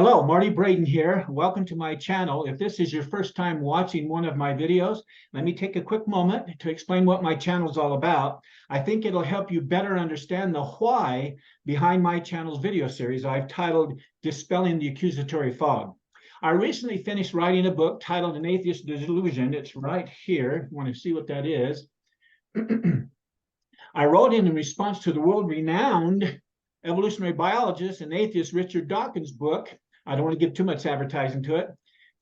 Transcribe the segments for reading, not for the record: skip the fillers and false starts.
Hello, Marty Braden here. Welcome to my channel. If this is your first time watching one of my videos, let me take a quick moment to explain what my channel is all about. I think it'll help you better understand the why behind my channel's video series I've titled Dispelling the Accusatory Fog. I recently finished writing a book titled An Atheist Delusion. It's right here. You want to see what that is? I wrote it in response to the world-renowned evolutionary biologist and atheist Richard Dawkins' book. I don't want to give too much advertising to it,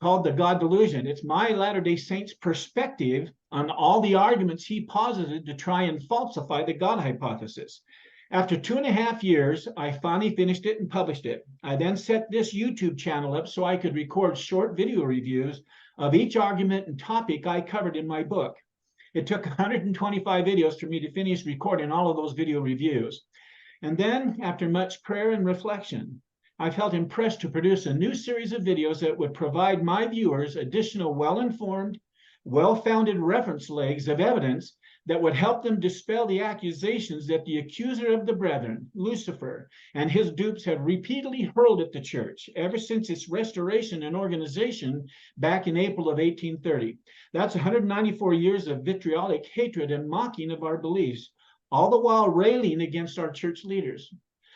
called The God Delusion. It's my Latter-day Saints perspective on all the arguments he posited to try and falsify the God hypothesis. After 2.5 years, I finally finished it and published it. I then set this YouTube channel up so I could record short video reviews of each argument and topic I covered in my book. It took 125 videos for me to finish recording all of those video reviews. And then, after much prayer and reflection, I felt impressed to produce a new series of videos that would provide my viewers additional well-informed, well-founded reference legs of evidence that would help them dispel the accusations that the accuser of the brethren, Lucifer, and his dupes have repeatedly hurled at the church ever since its restoration and organization back in April of 1830. That's 194 years of vitriolic hatred and mocking of our beliefs, all the while railing against our church leaders.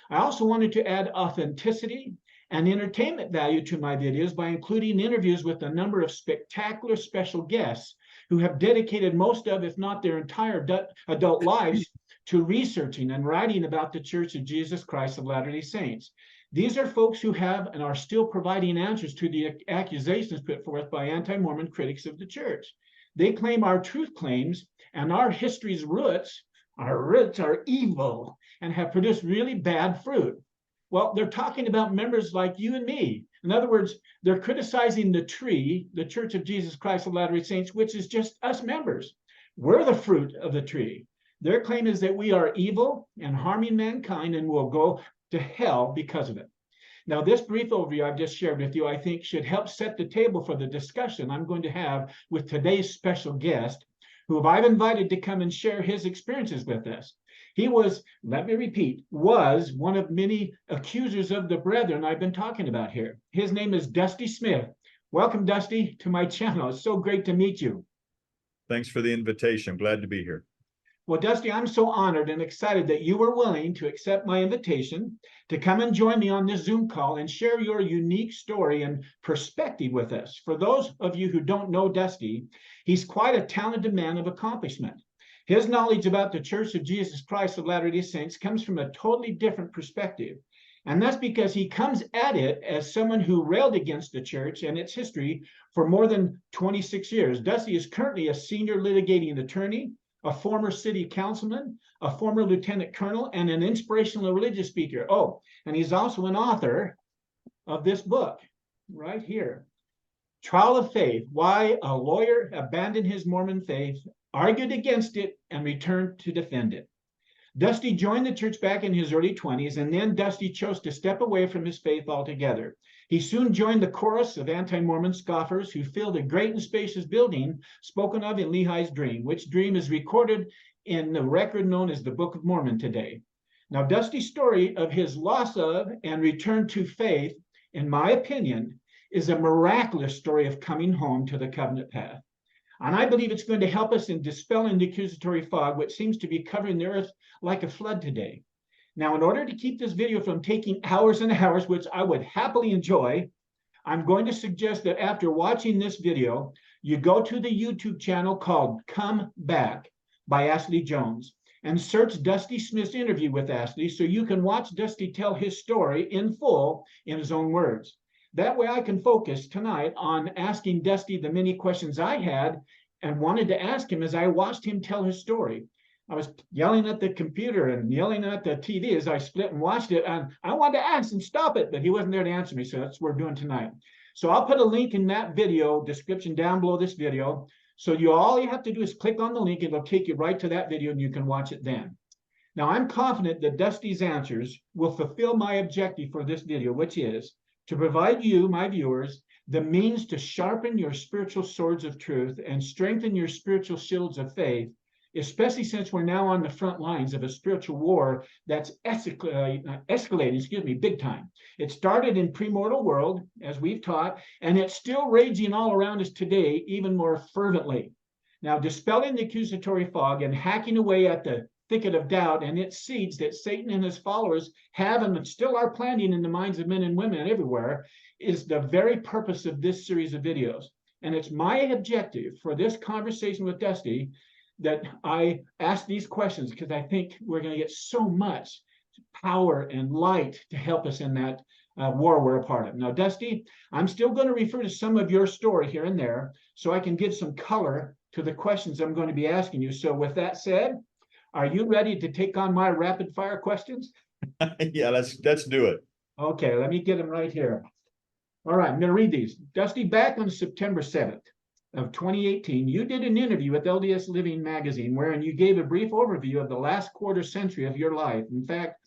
I also wanted to add authenticity and entertainment value to my videos by including interviews with a number of spectacular special guests who have dedicated most of, if not their entire adult lives, to researching and writing about the Church of Jesus Christ of Latter-day Saints. These are folks who have and are still providing answers to the accusations put forth by anti-Mormon critics of the church. They claim our truth claims and our history's roots are evil and have produced really bad fruit. Well, they're talking about members like you and me. In other words, they're criticizing the tree, the Church of Jesus Christ of Latter-day Saints, which is just us members. We're the fruit of the tree. Their claim is that we are evil and harming mankind and will go to hell because of it. Now, this brief overview I've just shared with you, I think, should help set the table for the discussion I'm going to have with today's special guest, who I've invited to come and share his experiences with us. He was, let me repeat, was one of many accusers of the brethren I've been talking about here. His name is Dusty Smith. Welcome, Dusty, to my channel. It's so great to meet you. Thanks for the invitation. Glad to be here. Well, Dusty, I'm so honored and excited that you were willing to accept my invitation to come and join me on this Zoom call and share your unique story and perspective with us. For those of you who don't know Dusty, he's quite a talented man of accomplishment. His knowledge about the Church of Jesus Christ of Latter-day Saints comes from a totally different perspective. And that's because he comes at it as someone who railed against the church and its history for more than 26 years. Dusty is currently a senior litigating attorney, a former city councilman, a former lieutenant colonel, and an inspirational religious speaker. Oh, and he's also an author of this book right here, Trial of Faith, Why a Lawyer Abandoned His Mormon Faith, Argued Against It, and Returned to Defend It. Dusty joined the church back in his early 20s, and then Dusty chose to step away from his faith altogether. He soon joined the chorus of anti-Mormon scoffers who filled a great and spacious building spoken of in Lehi's dream, which dream is recorded in the record known as the Book of Mormon today. Now, Dusty's story of his loss of and return to faith, in my opinion, is a miraculous story of coming home to the covenant path. And I believe it's going to help us in dispelling the accusatory fog, which seems to be covering the earth like a flood today. Now, in order to keep this video from taking hours and hours, which I would happily enjoy, I'm going to suggest that after watching this video, you go to the YouTube channel called Come Back by Ashley Jones and search Dusty Smith's interview with Ashley so you can watch Dusty tell his story in full in his own words. That way I can focus tonight on asking Dusty the many questions I had and wanted to ask him as I watched him tell his story. I was yelling at the computer and yelling at the TV as I split and watched it, and I wanted to ask him, stop it, but he wasn't there to answer me, so that's what we're doing tonight. So I'll put a link in that video description down below this video, so all you have to do is click on the link, it'll take you right to that video and you can watch it then. Now, I'm confident that Dusty's answers will fulfill my objective for this video, which is to provide you, my viewers, the means to sharpen your spiritual swords of truth and strengthen your spiritual shields of faith especially since we're now on the front lines of a spiritual war that's escalating, big time. It started in premortal world, as we've taught, and it's still raging all around us today, even more fervently. Now, dispelling the accusatory fog and hacking away at the thicket of doubt and its seeds that Satan and his followers have and still are planting in the minds of men and women everywhere is the very purpose of this series of videos. And it's my objective for this conversation with Dusty that I ask these questions because I think we're going to get so much power and light to help us in that war we're a part of. Now, Dusty, I'm still going to refer to some of your story here and there so I can give some color to the questions I'm going to be asking you. So with that said, are you ready to take on my rapid fire questions? Yeah, let's do it. Okay, let me get them right here. All right, I'm going to read these. Dusty, back on September 7th of 2018, you did an interview with LDS Living magazine wherein you gave a brief overview of the last quarter century of your life. In fact,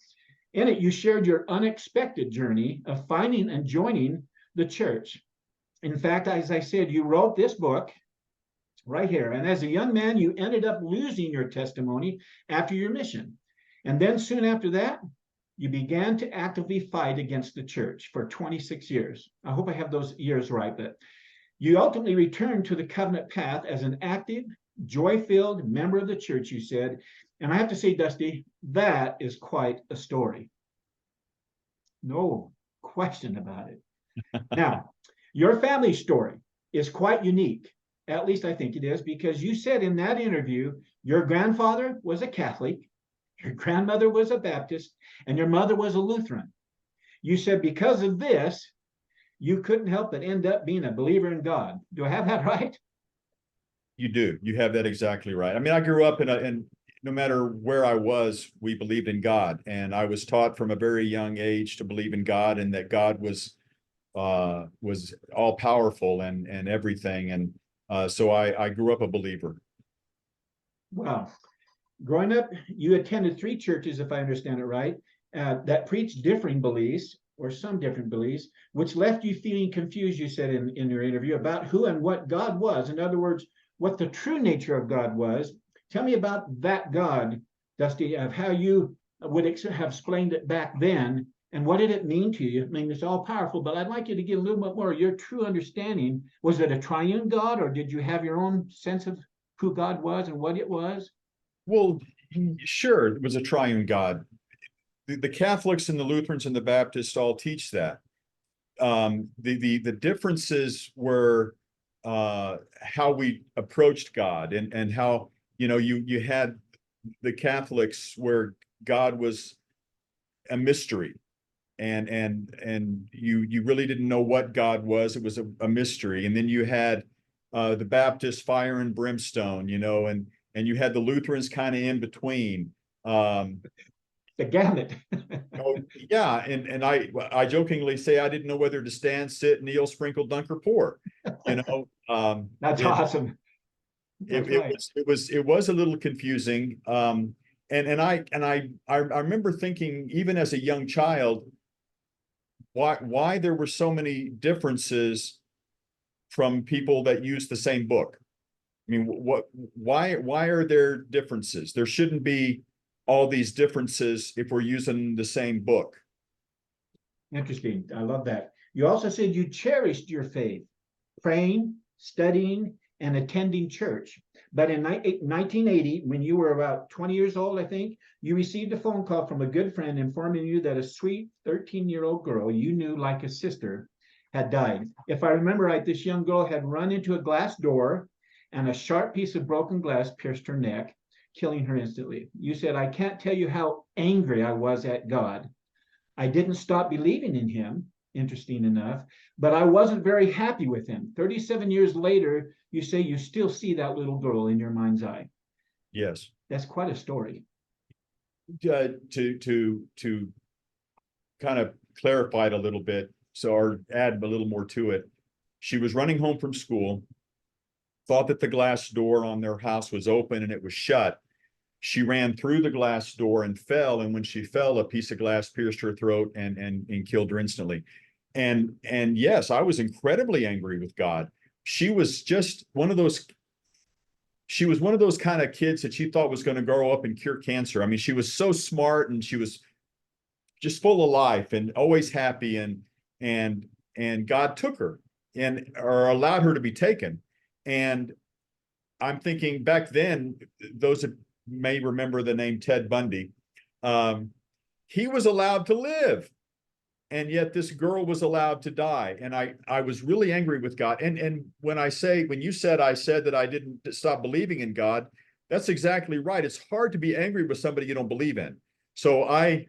in it, you shared your unexpected journey of finding and joining the church. In fact, as I said, you wrote this book right here. And as a young man, you ended up losing your testimony after your mission. And then soon after that, you began to actively fight against the church for 26 years. I hope I have those years right, but you ultimately returned to the covenant path as an active, joy-filled member of the church, you said. And I have to say, Dusty, that is quite a story. No question about it. Now, your family story is quite unique. At least I think it is, because you said in that interview, your grandfather was a Catholic, your grandmother was a Baptist, and your mother was a Lutheran. You said because of this, you couldn't help but end up being a believer in God. Do I have that right? You do. You have that exactly right. I mean, I grew up and no matter where I was, we believed in God. And I was taught from a very young age to believe in God and that God was all powerful and everything. And so I grew up a believer. Wow. Growing up, you attended 3 churches, if I understand it right, that preached differing beliefs or some different beliefs, which left you feeling confused, you said in your interview, about who and what God was. In other words, what the true nature of God was. Tell me about that God, Dusty, of how you would have explained it back then, and what did it mean to you? I mean, it's all powerful, but I'd like you to get a little bit more of your true understanding. Was it a triune God, or did you have your own sense of who God was and what it was? Well, sure, it was a triune God. The Catholics and the Lutherans and the Baptists all teach that. The differences were how we approached God and how, you know, you had the Catholics where God was a mystery and you really didn't know what God was. It was a mystery. And then you had the Baptist fire and brimstone, you know, and you had the Lutherans kind of in between. The gamut. Oh, yeah, and I jokingly say I didn't know whether to stand, sit, kneel, sprinkle, dunk, or pour. You know, That's awesome. That's right. It was a little confusing. And I remember thinking, even as a young child, why there were so many differences from people that use the same book. I mean, why are there differences? There shouldn't be all these differences if we're using the same book. Interesting. I love that. You also said you cherished your faith, praying, studying, and attending church. But in 1980, when you were about 20 years old, I think, you received a phone call from a good friend informing you that a sweet 13-year-old girl you knew like a sister had died. If I remember right, this young girl had run into a glass door and a sharp piece of broken glass pierced her neck, killing her instantly. You said, I can't tell you how angry I was at God. I didn't stop believing in him, interesting enough, but I wasn't very happy with him. 37 years later, you say you still see that little girl in your mind's eye. Yes. That's quite a story. To kind of clarify it a little bit, or add a little more to it. She was running home from school, thought that the glass door on their house was open and it was shut. She ran through the glass door and fell. And when she fell, a piece of glass pierced her throat and killed her instantly. And yes, I was incredibly angry with God. She was just one of those, she was one of those kind of kids that she thought was going to grow up and cure cancer. I mean, she was so smart and she was just full of life and always happy, and God took her and or allowed her to be taken. And I'm thinking back then, those that may remember the name Ted Bundy, he was allowed to live, and yet this girl was allowed to die. And I was really angry with God. And when you said I said that I didn't stop believing in God, that's exactly right. It's hard to be angry with somebody you don't believe in. So I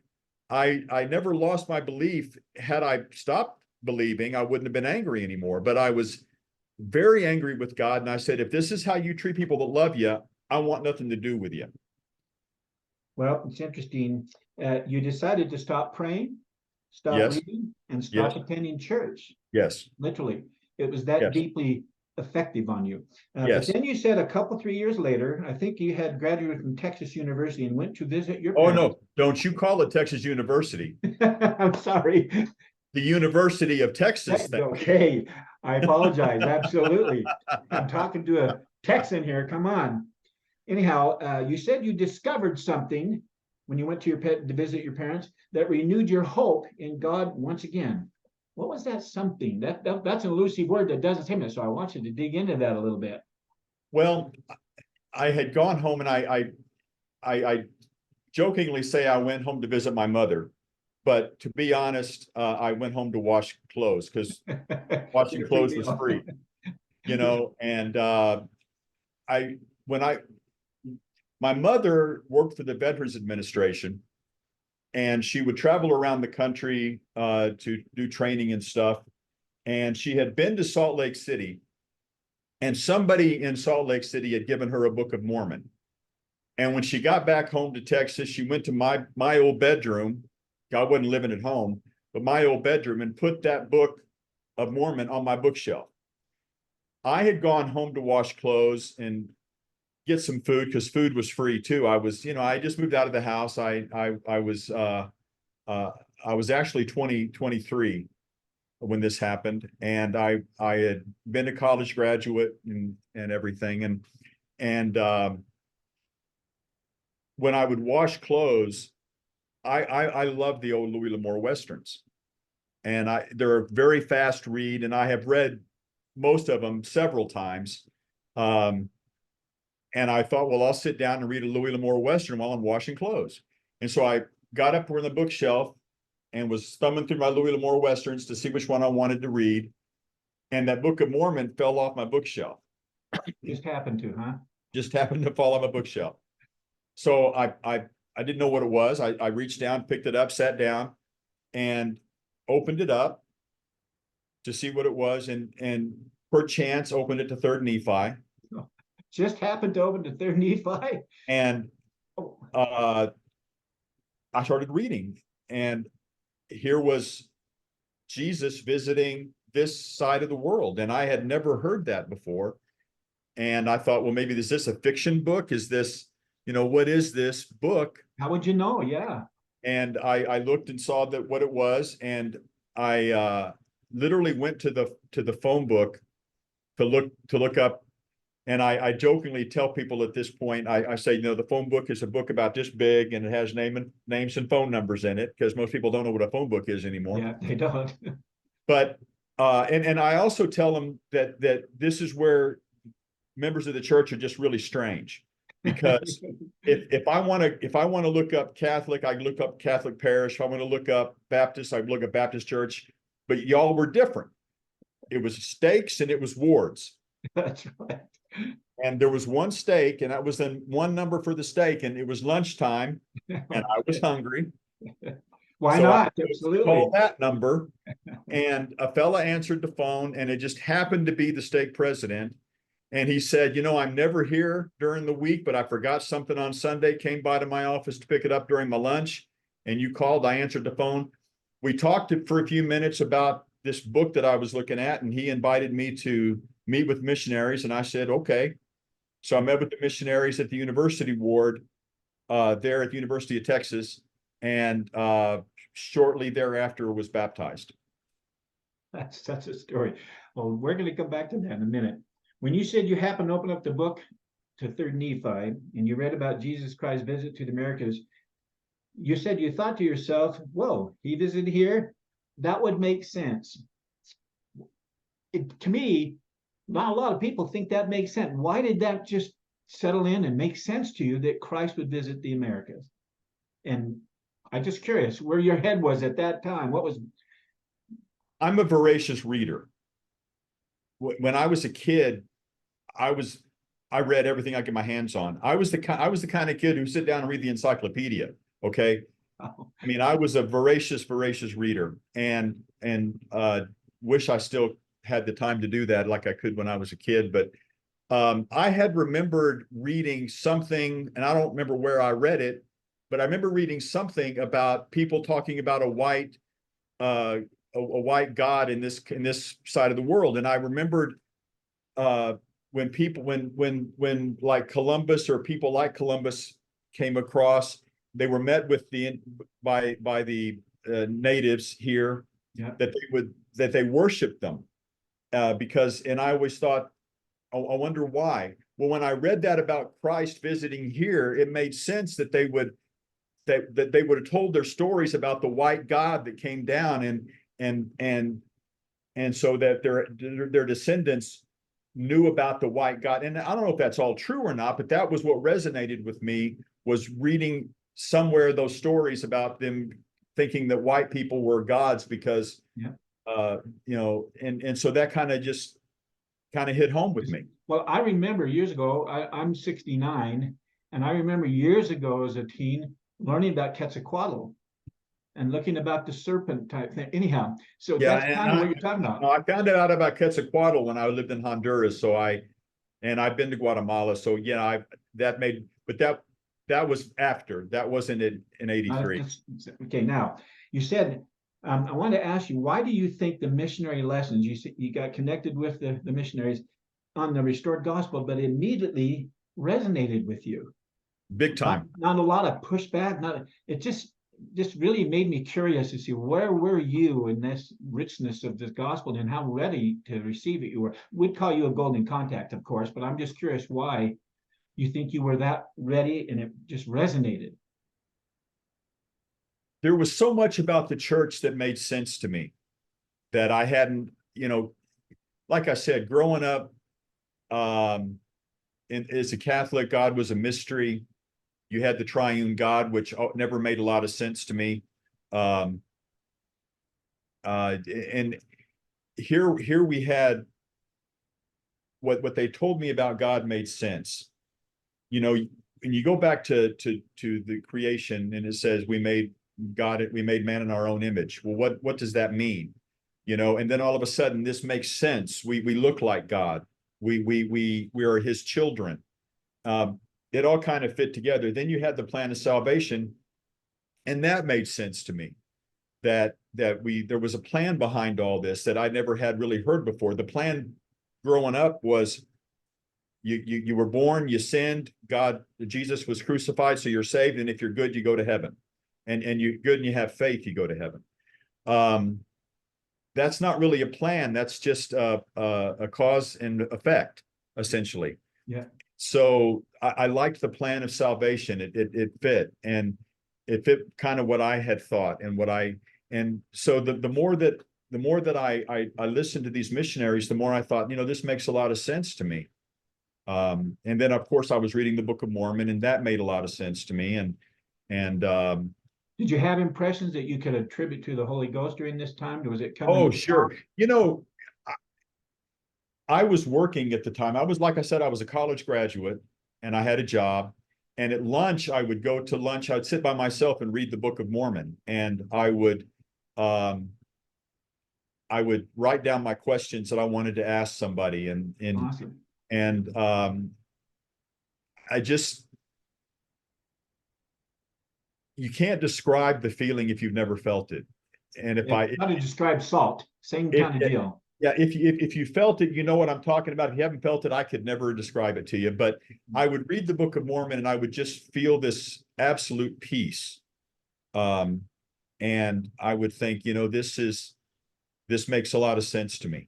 never lost my belief. Had I stopped believing, I wouldn't have been angry anymore. But I was very angry with God. And I said, if this is how you treat people that love you, I want nothing to do with you. Well, it's interesting. You decided to stop praying, stop Yes. reading, and stop Yes. attending church. Yes. Literally, it was that Yes. deeply effective on you. But Yes. then you said 3 years later, I think you had graduated from Texas University and went to visit your Oh, parents. no, don't you call it Texas University. I'm sorry. The University of Texas. Okay, I apologize. Absolutely. I'm talking to a Texan here. Come on. Anyhow, you said you discovered something when you went to to visit your parents that renewed your hope in God once again. What was that something? That's an elusive word that doesn't say much, so I want you to dig into that a little bit. Well, I had gone home, and I jokingly say I went home to visit my mother, but to be honest, I went home to wash clothes because washing clothes was free, and my mother worked for the Veterans Administration, and she would travel around the country to do training and stuff. And she had been to Salt Lake City, and somebody in Salt Lake City had given her a Book of Mormon. And when she got back home to Texas, she went to my old bedroom. I wasn't living at home, but my old bedroom, and put that Book of Mormon on my bookshelf. I had gone home to wash clothes and get some food because food was free too. I was, I just moved out of the house. I was actually 23 when this happened, and I had been a college graduate and everything, and when I would wash clothes, I love the old Louis L'Amour Westerns, and they're a very fast read, and I have read most of them several times. And I thought, well, I'll sit down and read a Louis L'Amour Western while I'm washing clothes. And so I got up from the bookshelf and was thumbing through my Louis L'Amour Westerns to see which one I wanted to read. And that Book of Mormon fell off my bookshelf. Just happened to, huh? Just happened to fall on my bookshelf. So I didn't know what it was. I reached down, picked it up, sat down, and opened it up to see what it was, and perchance opened it to 3rd Nephi. Just happened to open to 3rd Nephi. And I started reading, and here was Jesus visiting this side of the world, and I had never heard that before. And I thought, well, maybe is this a fiction book? Is this, what is this book? How would you know? Yeah. And I looked and saw that what it was, and I literally went to the phone book to look up. And I jokingly tell people at this point, I say, the phone book is a book about this big, and it has names and phone numbers in it, because most people don't know what a phone book is anymore. Yeah, they don't. But and I also tell them that this is where members of the church are just really strange, because if I want to look up Catholic, I look up Catholic parish. If I want to look up Baptist, I look up Baptist church. But y'all were different. It was stakes and it was wards. That's right. And there was one stake, and that was then one number for the stake, and it was lunchtime, and I was hungry. Why so not? I Absolutely. called that number, and a fella answered the phone, and it just happened to be the stake president. And he said, I'm never here during the week, but I forgot something on Sunday, came by to my office to pick it up during my lunch, and you called, I answered the phone. We talked for a few minutes about this book that I was looking at, and he invited me to meet with missionaries, and I said, okay. So I met with the missionaries at the university ward there at the University of Texas, and shortly thereafter was baptized. That's such a story. Well, we're going to come back to that in a minute. When you said you happened to open up the book to 3rd Nephi and you read about Jesus Christ's visit to the Americas, you said you thought to yourself, whoa, he visited here? That would make sense. To me, not a lot of people think that makes sense. Why did that just settle in and make sense to you that Christ would visit the Americas? And I'm just curious where your head was at that time. What was? I'm a voracious reader. When I was a kid, I read everything I get my hands on. I was the kind of kid who sit down and read the encyclopedia. Okay. Oh. I mean, I was a voracious reader, and wish I still had the time to do that like I could when I was a kid. But I had remembered reading something, and I don't remember where I read it, but I remember reading something about people talking about a white God in this side of the world. And I remembered when like Columbus or people like Columbus came across, they were met with by the natives here, Yeah. that they worshiped them because, and I always thought, I wonder why. Well, when I read that about Christ visiting here, it made sense that they would have told their stories about the white God that came down, and so that their descendants knew about the white God. And I don't know if that's all true or not, but that was what resonated with me, was reading somewhere those stories about them thinking that white people were gods because, Yeah. And so that kind of hit home with me. Well, I remember years ago, I'm 69, and I remember years ago as a teen learning about Quetzalcoatl and looking about the serpent type thing. Anyhow, so Yeah, that's kind of what you're talking about. I found out about Quetzalcoatl when I lived in Honduras. And I've been to Guatemala. So yeah, that was after. That wasn't in 83. Okay, now you said, I wanted to ask you, why do you think the missionary lessons, you got connected with the missionaries on the restored gospel, but immediately resonated with you? Big time. Not a lot of pushback. It just really made me curious to see where were you in this richness of this gospel and how ready to receive it you were. We'd call you a golden contact, of course, but I'm just curious why you think you were that ready and it just resonated. There was so much about the church that made sense to me that I hadn't, like I said, growing up as a Catholic, God was a mystery. You had the triune God, which never made a lot of sense to me. And here we had what they told me about God made sense. When you go back to the creation, and it says we made man in our own image. Well, what does that mean? And then all of a sudden this makes sense. We look like God. We are his children. It all kind of fit together. Then you had the plan of salvation, and that made sense to me. That there was a plan behind all this that I never had really heard before. The plan growing up was you were born, you sinned, Jesus was crucified, so you're saved, and if you're good, you go to heaven. And you're good and you have faith, you go to heaven. That's not really a plan. That's just a cause and effect, essentially. Yeah. So I liked the plan of salvation. It fit, and it fit kind of what I had thought and so the more that I listened to these missionaries, the more I thought, this makes a lot of sense to me. And then of course I was reading the Book of Mormon, and that made a lot of sense to me. And did you have impressions that you could attribute to the Holy Ghost during this time? Was it coming? Oh, sure. I was working at the time. Like I said, I was a college graduate and I had a job. And at lunch, I would go to lunch. I'd sit by myself and read the Book of Mormon. And I would write down my questions that I wanted to ask somebody. Awesome. And you can't describe the feeling if you've never felt it. And how to describe salt, same kind of deal. Yeah, if you felt it, you know what I'm talking about. If you haven't felt it, I could never describe it to you. But I would read the Book of Mormon, and I would just feel this absolute peace. And I would think, this makes a lot of sense to me.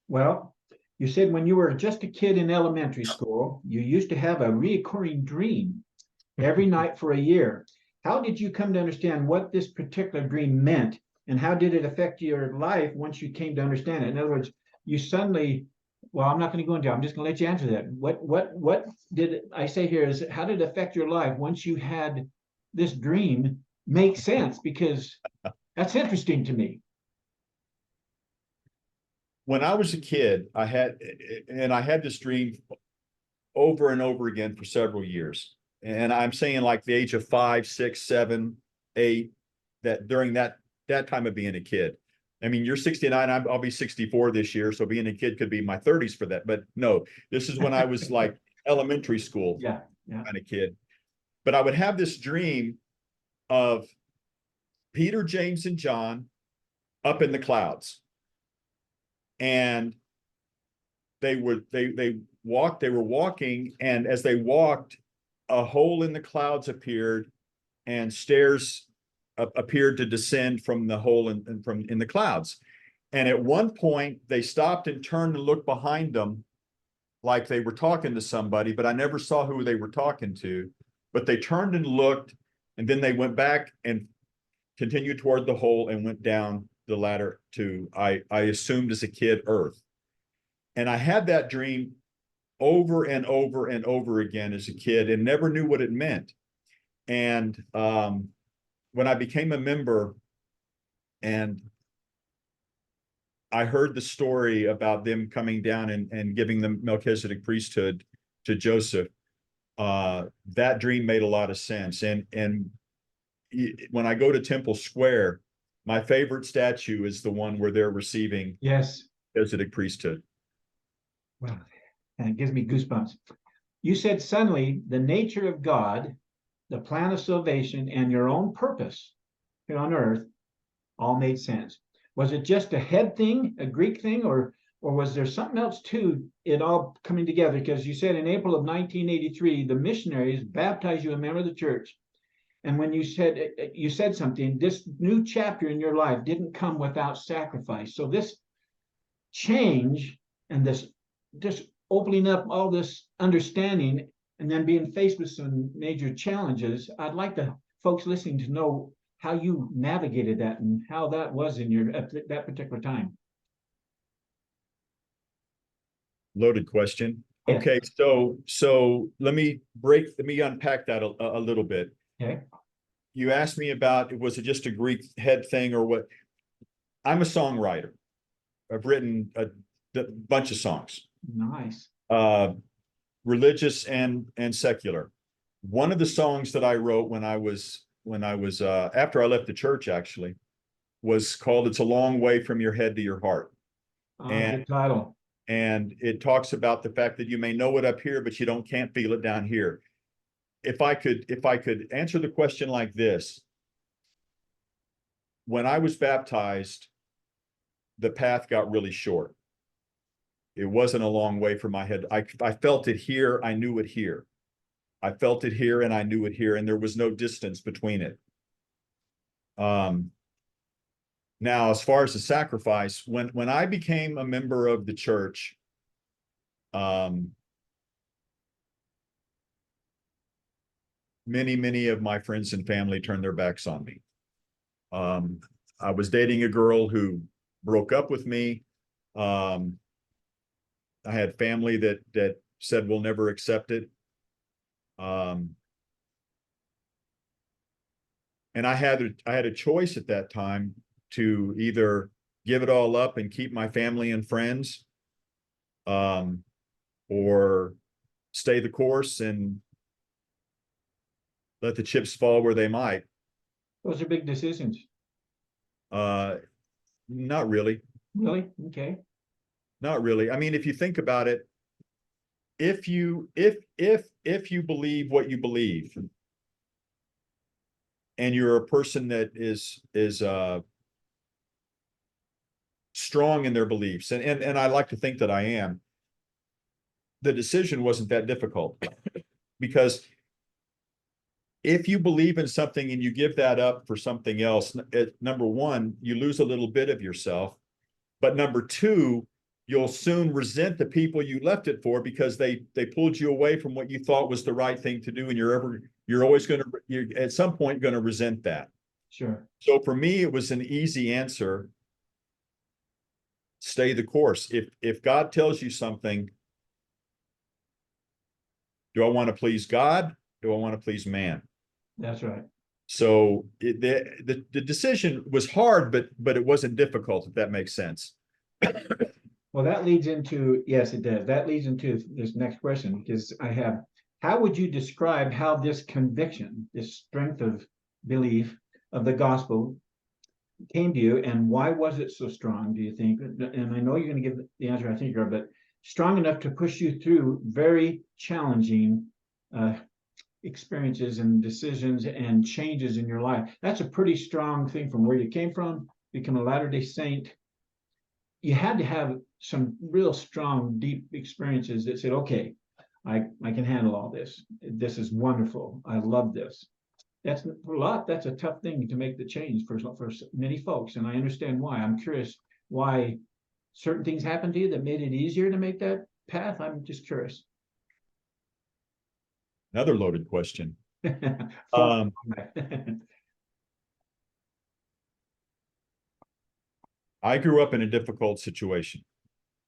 Well, You said when you were just a kid in elementary school, you used to have a recurring dream every night for a year. How did you come to understand what this particular dream meant, and how did it affect your life once you came to understand it? In other words, you suddenly, well, I'm not going to go into it. I'm just going to let you answer that. What did I say here is how did it affect your life once you had this dream make sense? Because that's interesting to me. When I was a kid, I had this dream over and over again for several years. And I'm saying like the age of 5, 6, 7, 8, that during that time of being a kid. I mean, you're 69, I'll be 64 this year. So being a kid could be my 30s for that. But no, this is when I was like elementary school Yeah. kind of kid. But I would have this dream of Peter, James, and John up in the clouds. And they were walking, and as they walked, a hole in the clouds appeared, and stairs appeared to descend from the hole in the clouds. And at one point, they stopped and turned and looked behind them like they were talking to somebody, but I never saw who they were talking to. But they turned and looked, and then they went back and continued toward the hole and went down the ladder to, I assumed as a kid, Earth. And I had that dream over and over and over again as a kid and never knew what it meant. And when I became a member and I heard the story about them coming down and giving the Melchizedek priesthood to Joseph, that dream made a lot of sense. And when I go to Temple Square, my favorite statue is the one where they're receiving Melchizedek priesthood. Wow, and it gives me goosebumps. You said suddenly the nature of God, the plan of salvation, and your own purpose here on earth all made sense. Was it just a head thing, a Greek thing, or was there something else to it all coming together? Because you said in April of 1983, the missionaries baptized you a member of the church. And when you said something, this new chapter in your life didn't come without sacrifice. So this change and this just opening up all this understanding and then being faced with some major challenges, I'd like the folks listening to know how you navigated that and how that was in your at that particular time. Loaded question. Yeah. Okay, so let me unpack that a little bit. Okay. You asked me about, was it just a Greek head thing or what? I'm a songwriter. I've written a bunch of songs. Nice. Religious and secular. One of the songs that I wrote when I was after I left the church actually was called "It's a Long Way from Your Head to Your Heart." Good title. And it talks about the fact that you may know it up here, but you can't feel it down here. If I could answer the question like this, when I was baptized, the path got really short. It wasn't a long way from my head. I felt it here. I knew it here. I felt it here and I knew it here, and there was no distance between it. Now, as far as the sacrifice, when I became a member of the church, many of my friends and family turned their backs on me. I was dating a girl who broke up with me. I had family that said we'll never accept it. And I had a choice at that time to either give it all up and keep my family and friends, or stay the course and let the chips fall where they might. Those are big decisions. Not really. Really? Okay. Not really. I mean, if you think about it, if you believe what you believe, and you're a person that is strong in their beliefs, and I like to think that I am, the decision wasn't that difficult. Because if you believe in something and you give that up for something else, number one, you lose a little bit of yourself. But number two, you'll soon resent the people you left it for because they pulled you away from what you thought was the right thing to do, and you're always going to, you're at some point going to resent that. Sure. So for me, it was an easy answer. Stay the course. If God tells you something, do I want to please God? Do I want to please man? That's right. So the decision was hard, but it wasn't difficult, if that makes sense. Well, that leads into, yes, it does. That leads into this next question, because I have, how would you describe how this conviction, this strength of belief of the gospel came to you, and why was it so strong, do you think? And I know you're going to give the answer, I think you are, but strong enough to push you through very challenging experiences and decisions and changes in your life. That's a pretty strong thing from where you came from, become a Latter-day Saint. You had to have some real strong, deep experiences that said, okay, I can handle all this. This is wonderful. I love this. That's a tough thing to make the change for many folks. And I understand why. I'm curious why certain things happened to you that made it easier to make that path. I'm just curious. Another loaded question. I grew up in a difficult situation.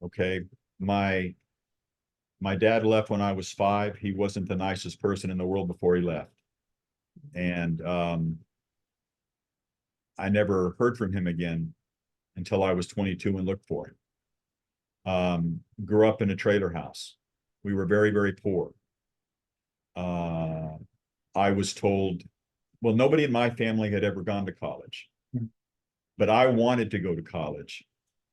Okay. My dad left when I was 5. He wasn't the nicest person in the world before he left. And I never heard from him again until I was 22 and looked for him. Grew up in a trailer house. We were very, very poor. I was told, well, nobody in my family had ever gone to college, but I wanted to go to college,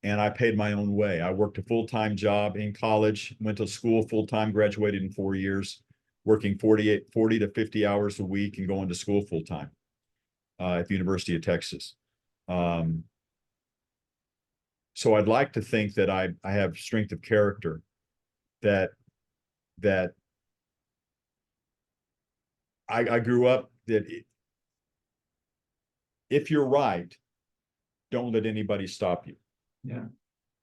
and I paid my own way. I worked a full-time job in college, went to school full-time, graduated in 4 years, working 40 to 50 hours a week and going to school full-time at the University of Texas. So I'd like to think that I have strength of character, that I grew up that if you're right, don't let anybody stop you. Yeah.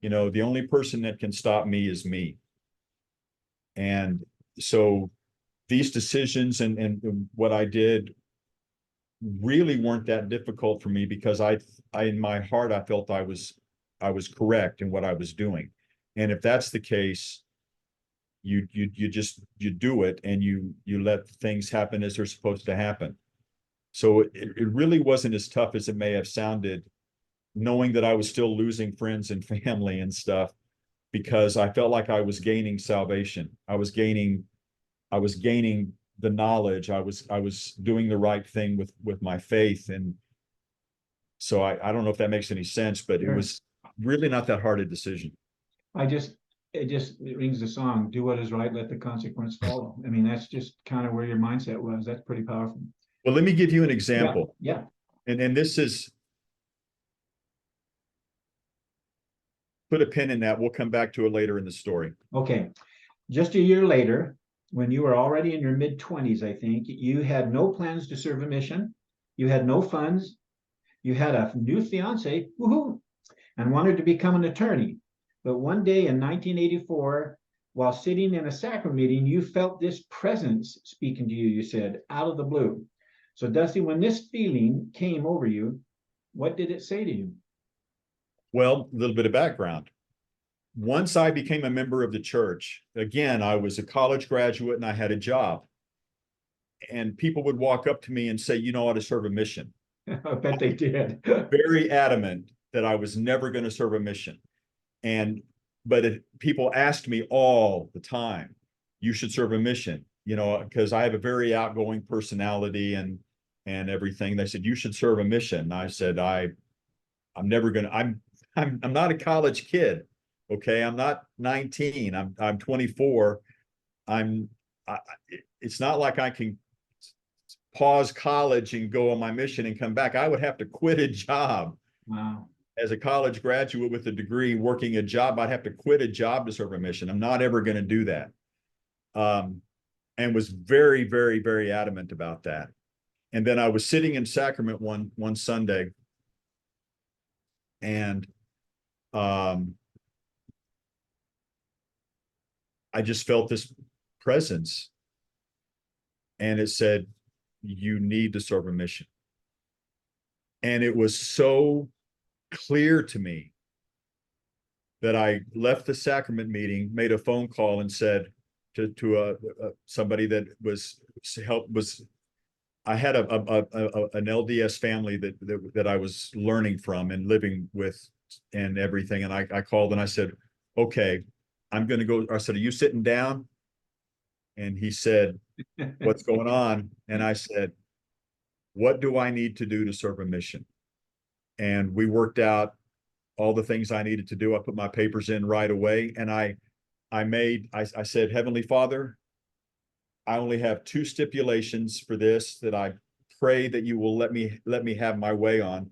You know, the only person that can stop me is me. And so these decisions and what I did really weren't that difficult for me, because I in my heart, I felt I was correct in what I was doing. And if that's the case, you do it, and you let things happen as they're supposed to happen. So it really wasn't as tough as it may have sounded, knowing that I was still losing friends and family and stuff, because I felt like I was gaining salvation. I was gaining the knowledge. I was doing the right thing with my faith. And so I don't know if that makes any sense, but Sure. It was really not that hard a decision. It rings the song, do what is right, let the consequence follow. I mean, that's just kind of where your mindset was. That's pretty powerful. Well, let me give you an example. Yeah. And this is, put a pin in that. We'll come back to it later in the story. Okay. Just a year later, when you were already in your mid-20s, I think, you had no plans to serve a mission. You had no funds. You had a new fiance, woohoo, and wanted to become an attorney. But one day in 1984, while sitting in a sacrament meeting, you felt this presence speaking to you, you said, out of the blue. So Dusty, when this feeling came over you, what did it say to you? Well, a little bit of background. Once I became a member of the church, again, I was a college graduate and I had a job. And people would walk up to me and say, you know how to serve a mission. I bet they did. Very adamant that I was never going to serve a mission. But people asked me all the time, you should serve a mission, you know, because I have a very outgoing personality and everything. They said, you should serve a mission. And I said, I'm never going to, I'm not a college kid. Okay. I'm not 19. I'm 24. It's not like I can pause college and go on my mission and come back. I would have to quit a job. Wow. As a college graduate with a degree working a job, I'd have to quit a job to serve a mission. I'm not ever going to do that. And was very, very, very adamant about that. And then I was sitting in sacrament one Sunday, and I just felt this presence, and it said, you need to serve a mission. And it was so clear to me that I left the sacrament meeting, made a phone call, and said to somebody that I had an LDS family that I was learning from and living with and everything. And I called and I said, okay, I'm going to go. I said, are you sitting down? And he said, what's going on? And I said, what do I need to do to serve a mission? And we worked out all the things I needed to do. I put my papers in right away. And I said, Heavenly Father, I only have 2 stipulations for this that I pray that you will let me have my way on.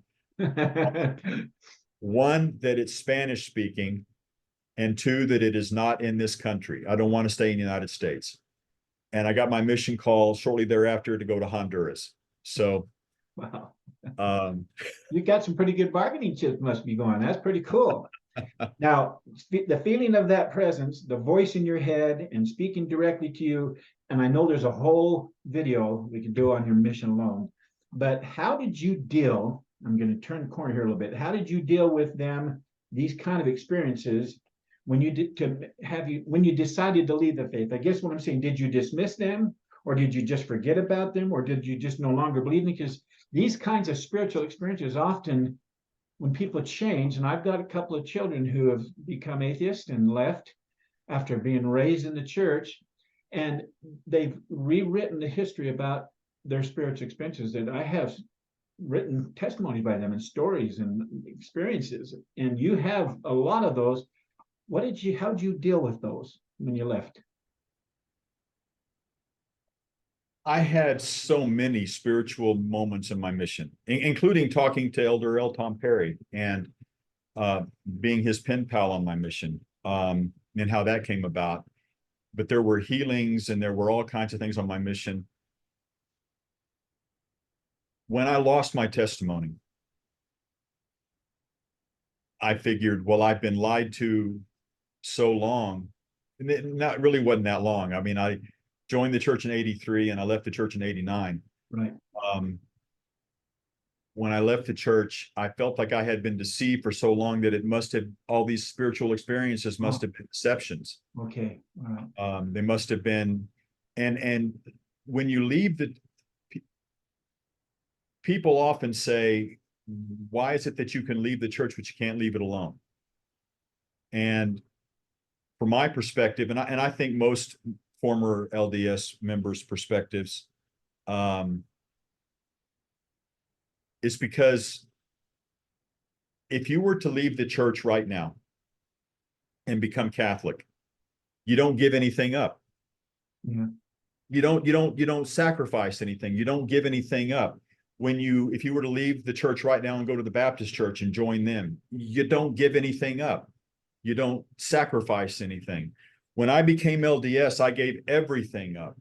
One, that it's Spanish speaking, and 2, that it is not in this country. I don't want to stay in the United States. And I got my mission call shortly thereafter to go to Honduras. So, wow. You got some pretty good bargaining chips must be going. That's pretty cool. Now, the feeling of that presence, the voice in your head and speaking directly to you, and I know there's a whole video we could do on your mission alone, but how did you deal, I'm going to turn the corner here a little bit, how did you deal with them, these kind of experiences, when you decided to leave the faith? I guess what I'm saying, did you dismiss them, or did you just forget about them, or did you just no longer believe them? Because these kinds of spiritual experiences often, when people change, and I've got a couple of children who have become atheists and left after being raised in the church, and they've rewritten the history about their spiritual experiences, that I have written testimonies by them and stories and experiences, and you have a lot of those. How'd you deal with those when you left? I had so many spiritual moments in my mission, including talking to Elder L. Tom Perry and being his pen pal on my mission, and how that came about. But there were healings and there were all kinds of things on my mission. When I lost my testimony, I figured, well, I've been lied to so long, and it not really wasn't that long. I mean, I joined the church in 83 and I left the church in 89. Right. When I left the church, I felt like I had been deceived for so long that it must have, all these spiritual experiences must have been deceptions. Okay. All right. They must have been, and when you leave people often say, why is it that you can leave the church, but you can't leave it alone? And from my perspective, and I think most former LDS members' perspectives, is because if you were to leave the church right now and become Catholic, you don't give anything up. Yeah. You don't sacrifice anything. You don't give anything up. If you were to leave the church right now and go to the Baptist church and join them, you don't give anything up. You don't sacrifice anything. When I became LDS, I gave everything up.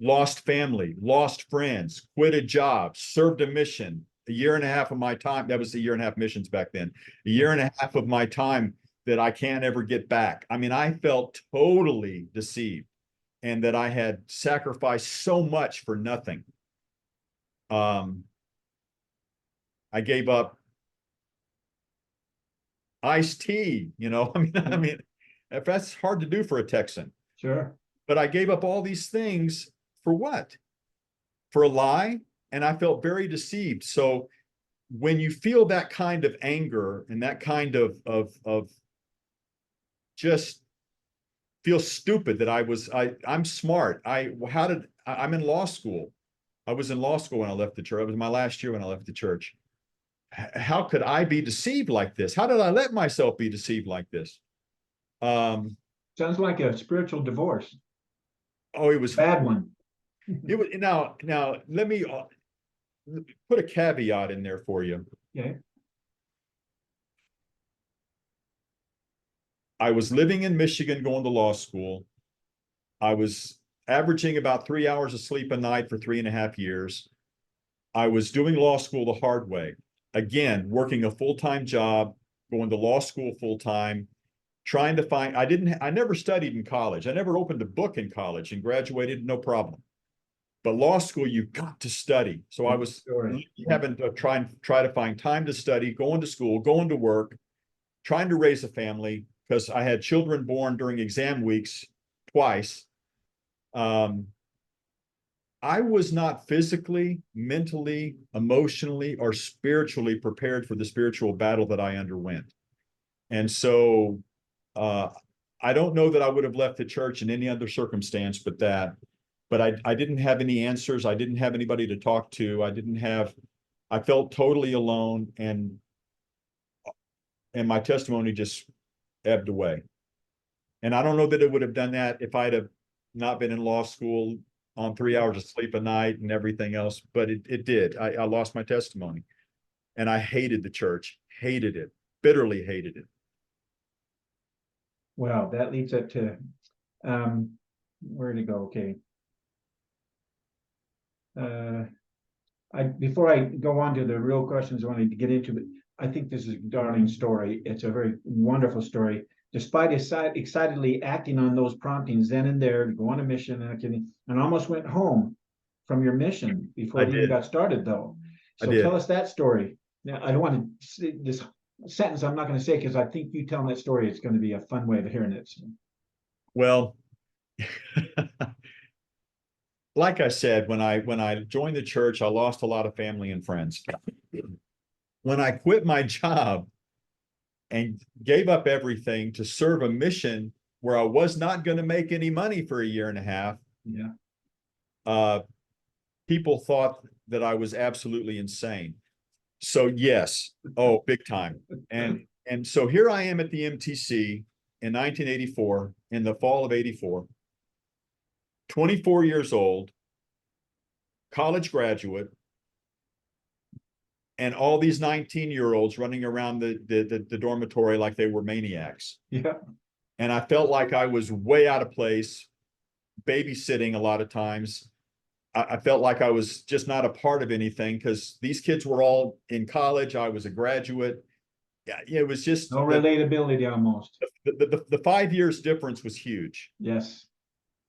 Lost family, lost friends, quit a job, served a mission. A year and a half of my time, that was a year and a half missions back then, a year and a half of my time that I can't ever get back. I mean, I felt totally deceived and that I had sacrificed so much for nothing. I gave up iced tea, I mean, if that's hard to do for a Texan. Sure. But I gave up all these things for what? For a lie? And I felt very deceived. So when you feel that kind of anger and that kind of just feel stupid that I'm smart. I'm in law school. I was in law school when I left the church. It was my last year when I left the church. How could I be deceived like this? How did I let myself be deceived like this? Sounds like a spiritual divorce. Oh, it was bad one. It was now let me put a caveat in there for you. Okay. I was living in Michigan going to law school. I was averaging about 3 hours of sleep a night for 3.5 years. I was doing law school the hard way. Again, working a full-time job, going to law school full-time, trying to find, I never studied in college. I never opened a book in college and graduated, no problem. But law school, you've got to study. So I was having to try to find time to study, going to school, going to work, trying to raise a family, because I had children born during exam weeks twice. I was not physically, mentally, emotionally, or spiritually prepared for the spiritual battle that I underwent. And so I don't know that I would have left the church in any other circumstance but that. But I didn't have any answers. I didn't have anybody to talk to. I felt totally alone, and my testimony just ebbed away. And I don't know that it would have done that if I'd have not been in law school on 3 hours of sleep a night and everything else, but it did. I lost my testimony, and I hated the church, hated it, bitterly hated it. Wow, that leads up to where to go? Okay. Before I go on to the real questions I wanted to get into, but I think this is a darling story. It's a very wonderful story. Despite excitedly acting on those promptings then and there to go on a mission, and almost went home from your mission before it even got started, though. So tell us that story. Now, I don't want to say this sentence. I'm not going to say, because I think you telling that story, it's going to be a fun way of hearing it. So. Well, like I said, when I joined the church, I lost a lot of family and friends. When I quit my job and gave up everything to serve a mission where I was not going to make any money for a year and a half, people thought that I was absolutely insane. So yes, big time. And so here I am at the MTC in 1984, in the fall of 84, 24 years old, college graduate, and all these 19-year-olds running around the dormitory like they were maniacs. Yeah. And I felt like I was way out of place, babysitting a lot of times. I felt like I was just not a part of anything, because these kids were all in college. I was a graduate. Yeah, it was just no relatability almost. The 5 years difference was huge. Yes.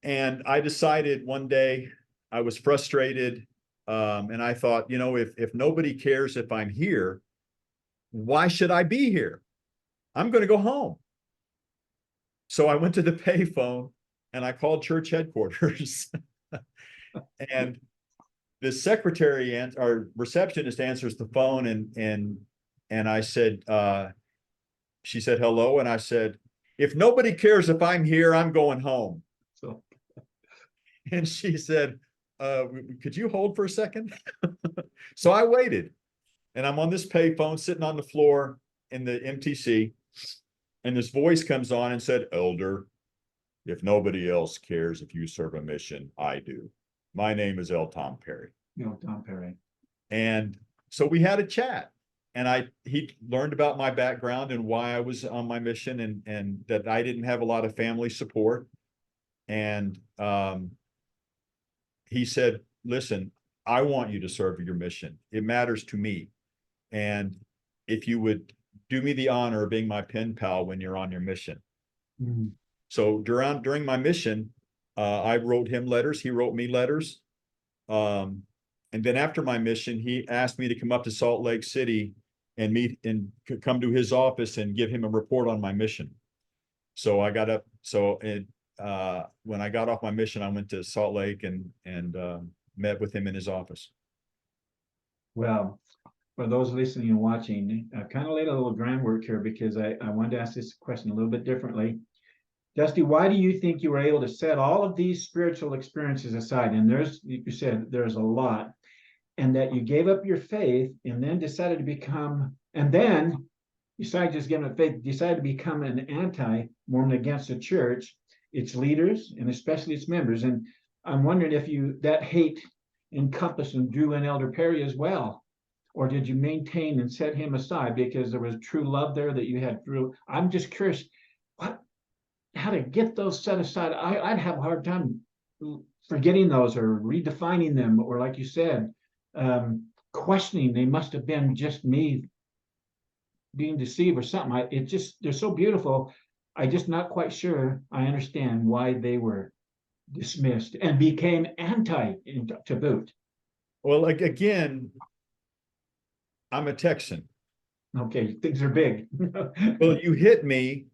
And I decided one day, I was frustrated. And I thought, if nobody cares if I'm here, why should I be here? I'm going to go home. So I went to the payphone and I called church headquarters. And the secretary or receptionist answers the phone, and I said, she said, hello. And I said, if nobody cares if I'm here, I'm going home. So, and she said, could you hold for a second? So I waited, and I'm on this payphone sitting on the floor in the MTC, and this voice comes on and said, Elder, if nobody else cares if you serve a mission, I do. My name is Tom Perry. Tom Perry. And so we had a chat, and he learned about my background and why I was on my mission, and that I didn't have a lot of family support. And he said, listen, I want you to serve your mission. It matters to me. And if you would do me the honor of being my pen pal when you're on your mission. Mm-hmm. So during my mission, I wrote him letters. He wrote me letters. And then after my mission, he asked me to come up to Salt Lake City and meet and come to his office and give him a report on my mission. So I got up. When I got off my mission, I went to Salt Lake and met with him in his office. Well, for those listening and watching, I kind of laid a little groundwork here, because I wanted to ask this question a little bit differently. Dusty, why do you think you were able to set all of these spiritual experiences aside? And you said there's a lot, and that you gave up your faith and then decided to become, and then besides just giving up faith, decided to become an anti-Mormon against the church, its leaders, and especially its members. And I'm wondering if that hate encompassed and drew in Elder Perry as well, or did you maintain and set him aside because there was true love there that you had through? I'm just curious how to get those set aside. I'd have a hard time forgetting those or redefining them, or like you said, questioning they must have been just me being deceived or something. They're so beautiful. I just not quite sure I understand why they were dismissed and became anti to boot. Well, like, again, I'm a Texan. Okay, things are big. Well, you hit me,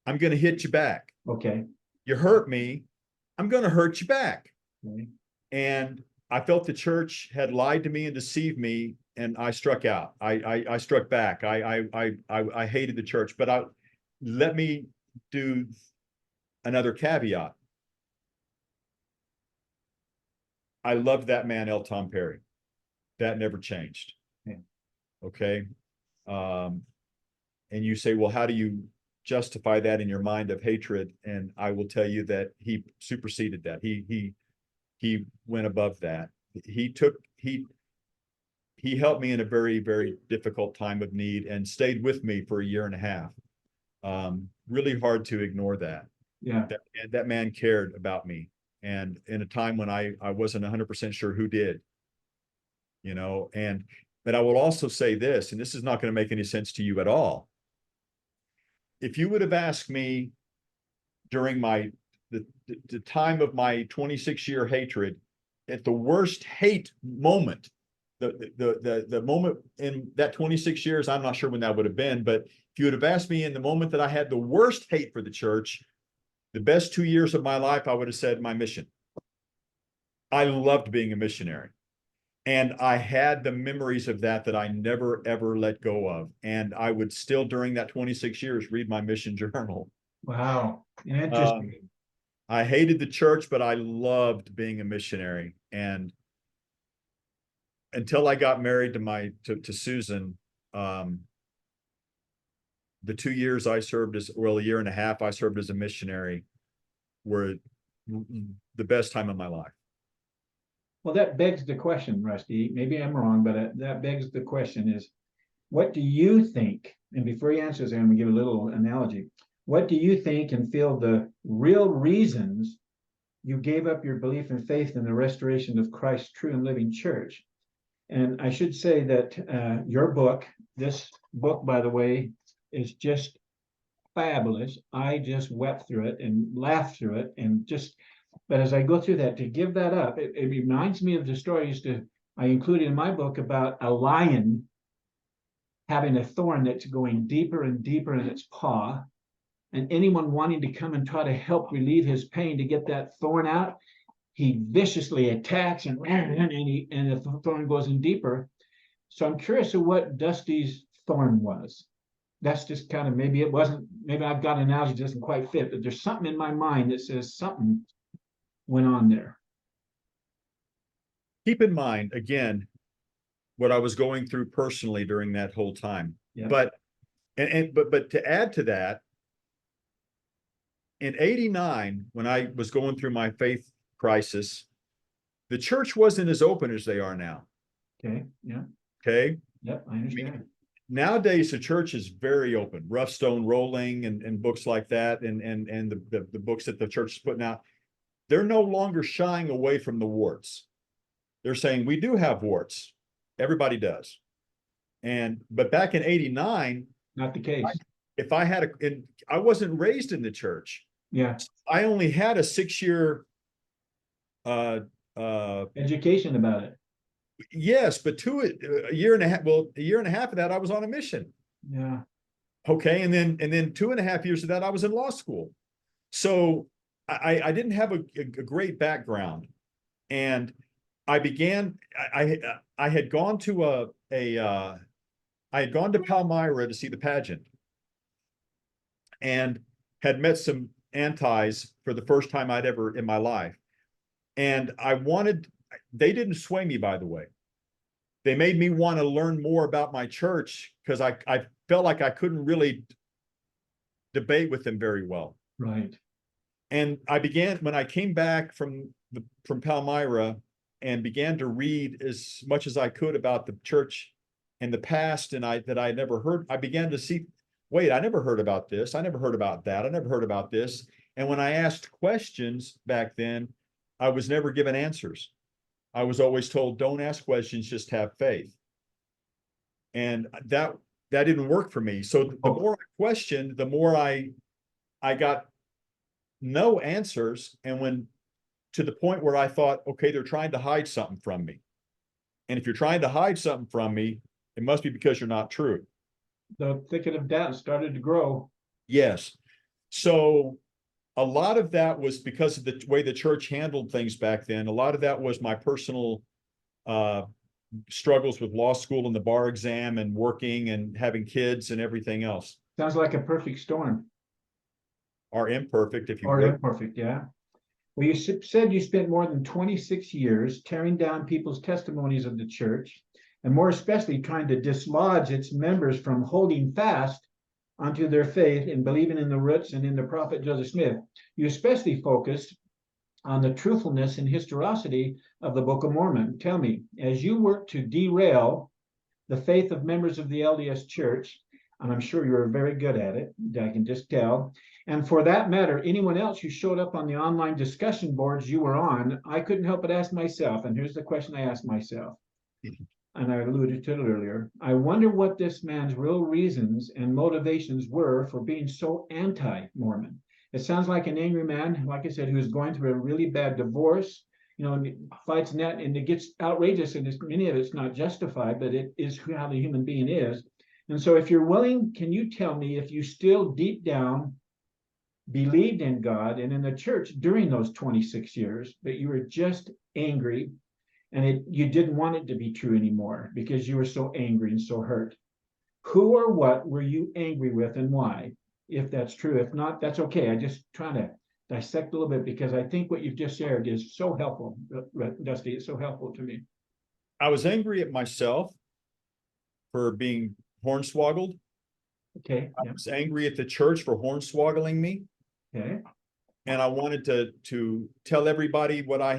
I'm going to hit you back. Okay. You hurt me, I'm going to hurt you back. Okay. And I felt the church had lied to me and deceived me, and I struck out. I struck back. I hated the church, but let me do another caveat. I loved that man, L. Tom Perry. That never changed. Yeah. Okay. And you say, well, how do you justify that in your mind of hatred? And I will tell you that he superseded that. He went above that. He helped me in a very, very difficult time of need and stayed with me for a year and a half. Really hard to ignore that. Yeah. That man cared about me. And in a time when I wasn't 100% sure who did, you know, but I will also say this, and this is not going to make any sense to you at all. If you would have asked me during the time of my 26-year hatred, at the worst hate moment, the moment in that 26 years, I'm not sure when that would have been, but if you would have asked me in the moment that I had the worst hate for the church, the best 2 years of my life, I would have said my mission. I loved being a missionary. And I had the memories of that I never, ever let go of. And I would still, during that 26 years, read my mission journal. Wow. Interesting. I hated the church, but I loved being a missionary. And until I got married to Susan, the 2 years I served a year and a half I served as a missionary were the best time of my life. Well, that begs the question, Rusty. Maybe I'm wrong, but that begs the question is, what do you think? And before he answers, I'm going to give a little analogy. What do you think and feel the real reasons you gave up your belief and faith in the restoration of Christ's true and living church? And I should say that your book, this book, by the way, is just fabulous. I just wept through it and laughed through it and just, but as I go through that, to give that up, it reminds me of the stories I included in my book about a lion having a thorn that's going deeper and deeper in its paw, and anyone wanting to come and try to help relieve his pain to get that thorn out, he viciously attacks and the thorn goes in deeper. So I'm curious of what Dusty's thorn was. That's just kind of, maybe it wasn't, maybe I've got an analogy that doesn't quite fit, but there's something in my mind that says something went on there. Keep in mind, again, what I was going through personally during that whole time. Yeah. But to add to that, in '89, when I was going through my faith crisis, the church wasn't as open as they are now. Okay. Yeah. Okay. Yep. I understand. Nowadays, the church is very open. Rough Stone Rolling and books like that, and the books that the church is putting out, they're no longer shying away from the warts. They're saying we do have warts. Everybody does. But back in '89, not the case. If I had I wasn't raised in the church. Yeah. I only had a 6-year education about it. Yes, but a year and a half of that I was on a mission. Yeah. Okay, and then 2.5 years of that I was in law school. So I didn't have a great background, and I had gone to I had gone to Palmyra to see the pageant, and had met some antis for the first time I'd ever in my life. And they didn't sway me, by the way. They made me want to learn more about my church because I felt like I couldn't really debate with them very well. Right. And when I came back from Palmyra and began to read as much as I could about the church in the past and that I never heard, I began to see, wait, I never heard about this. I never heard about that. I never heard about this. And when I asked questions back then, I was never given answers. I was always told, don't ask questions, just have faith. And that didn't work for me. So the more I questioned, the more I I got no answers. And when to the point where I thought, okay, they're trying to hide something from me. And if you're trying to hide something from me, it must be because you're not true. The thicket of doubt started to grow. Yes. So a lot of that was because of the way the church handled things back then. A lot of that was my personal struggles with law school and the bar exam and working and having kids and everything else. Sounds like a perfect storm. Are imperfect, if you Or will. imperfect, yeah. Well, you said you spent more than 26 years tearing down people's testimonies of the church, and more especially trying to dislodge its members from holding fast onto their faith and believing in the roots and in the prophet Joseph Smith. You especially focused on the truthfulness and historicity of the Book of Mormon. Tell me, as you work to derail the faith of members of the LDS Church, and I'm sure you're very good at it, I can just tell. And for that matter, anyone else who showed up on the online discussion boards you were on, I couldn't help but ask myself, and here's the question I asked myself, and I alluded to it earlier. I wonder what this man's real reasons and motivations were for being so anti-Mormon. It sounds like an angry man, like I said, who is going through a really bad divorce, and fights in that, and it gets outrageous, and many of it's not justified, but it is how the human being is. And so if you're willing, can you tell me if you still deep down believed in God and in the church during those 26 years, but you were just angry and you didn't want it to be true anymore because you were so angry and so hurt? Who or what were you angry with and why? If that's true. If not, that's okay. I just trying to dissect a little bit because I think what you've just shared is so helpful, Dusty. It's so helpful to me. I was angry at myself for being hornswoggled. Okay. I was angry at the church for hornswoggling me. Okay. And I wanted to tell everybody what I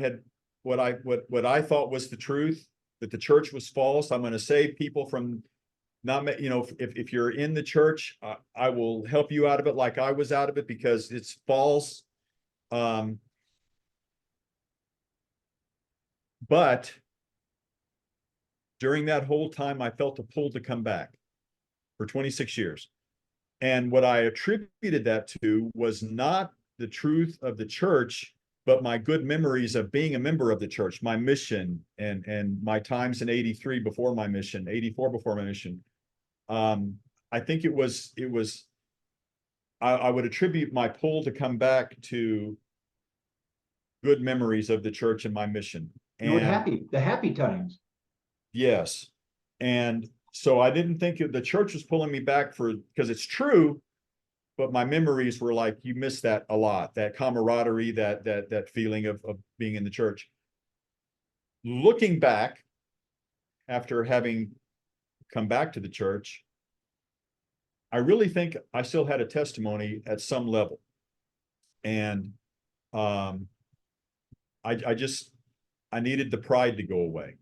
thought was the truth, that the church was false. I'm going to save people from not, if you're in the church, I will help you out of it like I was out of it because it's false. But during that whole time, I felt a pull to come back for 26 years. And what I attributed that to was not the truth of the church, but my good memories of being a member of the church, my mission and my times in 83 before my mission, 84 before my mission. I think I would attribute my pull to come back to good memories of the church and my mission. You were happy, the happy times. Yes. And so I didn't think the church was pulling me back because it's true, but my memories were like, you miss that a lot, that camaraderie, that feeling of being in the church. Looking back, after having come back to the church, I really think I still had a testimony at some level. And I needed the pride to go away.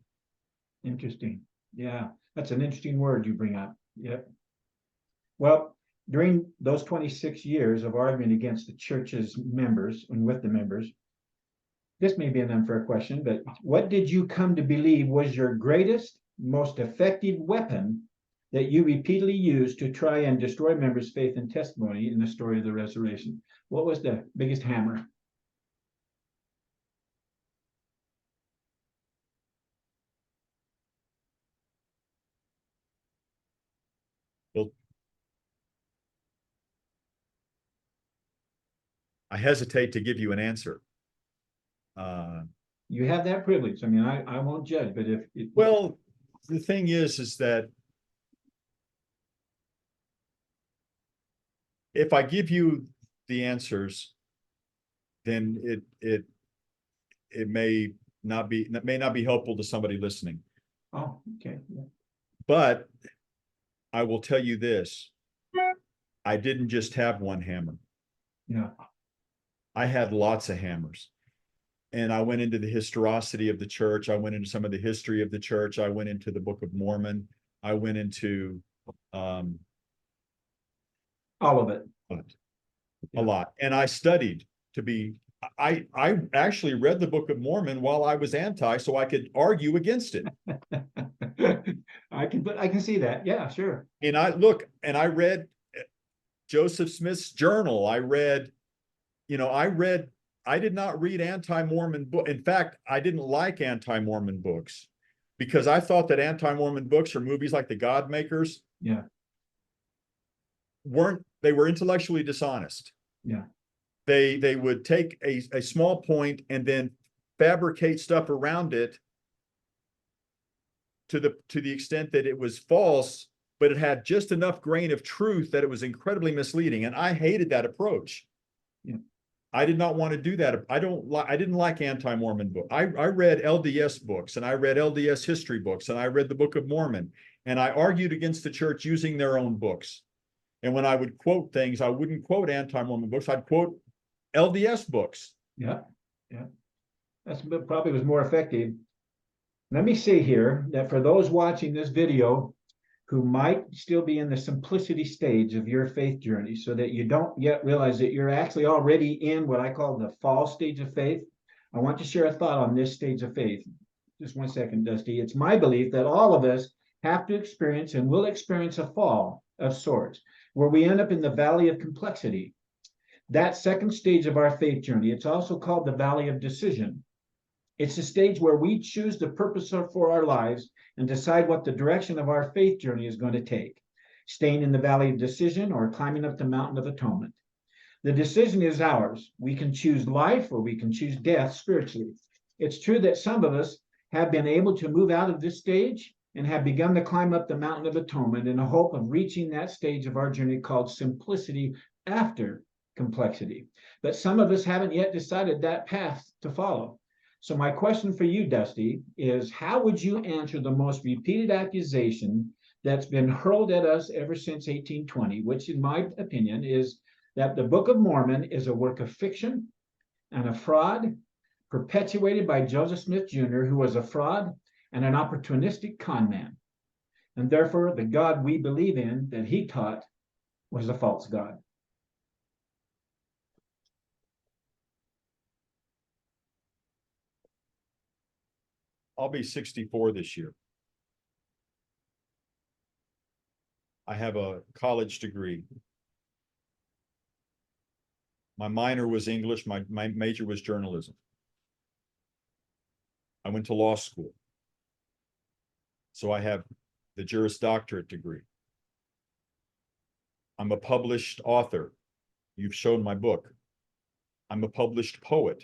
Interesting. Yeah, that's an interesting word you bring up. Yep. Well, during those 26 years of arguing against the church's members and with the members, this may be an unfair question, but what did you come to believe was your greatest, most effective weapon that you repeatedly used to try and destroy members' faith and testimony in the story of the resurrection? What was the biggest hammer? Well, I hesitate to give you an answer. You have that privilege. I mean, I won't judge, but well, the thing is that if I give you the answers, then it may not be helpful to somebody listening. Oh, okay. Yeah. But I will tell you this: I didn't just have one hammer. Yeah. I had lots of hammers. And I went into the historicity of the church. I went into some of the history of the church. I went into the Book of Mormon. I went into all of it. A lot. And I studied to be, I actually read the Book of Mormon while I was anti, so I could argue against it. I can see that. Yeah, sure. And I read Joseph Smith's journal. I did not read anti-Mormon book. In fact, I didn't like anti-Mormon books because I thought that anti-Mormon books or movies like The God Makers Yeah. were intellectually dishonest. Yeah. They would take a small point and then fabricate stuff around it to the extent that it was false, but it had just enough grain of truth that it was incredibly misleading. And I hated that approach. Yeah. I did not want to do that. I didn't like anti-Mormon books. I read LDS books, and I read LDS history books, and I read the Book of Mormon, and I argued against the church using their own books. And when I would quote things, I wouldn't quote anti-Mormon books. I'd quote LDS books. Yeah. Yeah. That's probably was more effective. Let me say here that for those watching this video who might still be in the simplicity stage of your faith journey, so that you don't yet realize that you're actually already in what I call the fall stage of faith, I want to share a thought on this stage of faith. Just one second, Dusty. It's my belief that all of us have to experience and will experience a fall of sorts, where we end up in the valley of complexity. That second stage of our faith journey, it's also called the valley of decision. It's a stage where we choose the purpose for our lives and decide what the direction of our faith journey is going to take, staying in the valley of decision or climbing up the mountain of atonement. The decision is ours. We can choose life or we can choose death spiritually. It's true that some of us have been able to move out of this stage and have begun to climb up the mountain of atonement in the hope of reaching that stage of our journey called simplicity after complexity. But some of us haven't yet decided that path to follow. So my question for you, Dusty, is how would you answer the most repeated accusation that's been hurled at us ever since 1820, which in my opinion is that the Book of Mormon is a work of fiction and a fraud perpetuated by Joseph Smith Jr., who was a fraud and an opportunistic con man. And therefore, the God we believe in that he taught was a false God. I'll be 64 this year. I have a college degree. My minor was English. My major was journalism. I went to law school. So I have the Juris Doctorate degree. I'm a published author. You've shown my book. I'm a published poet.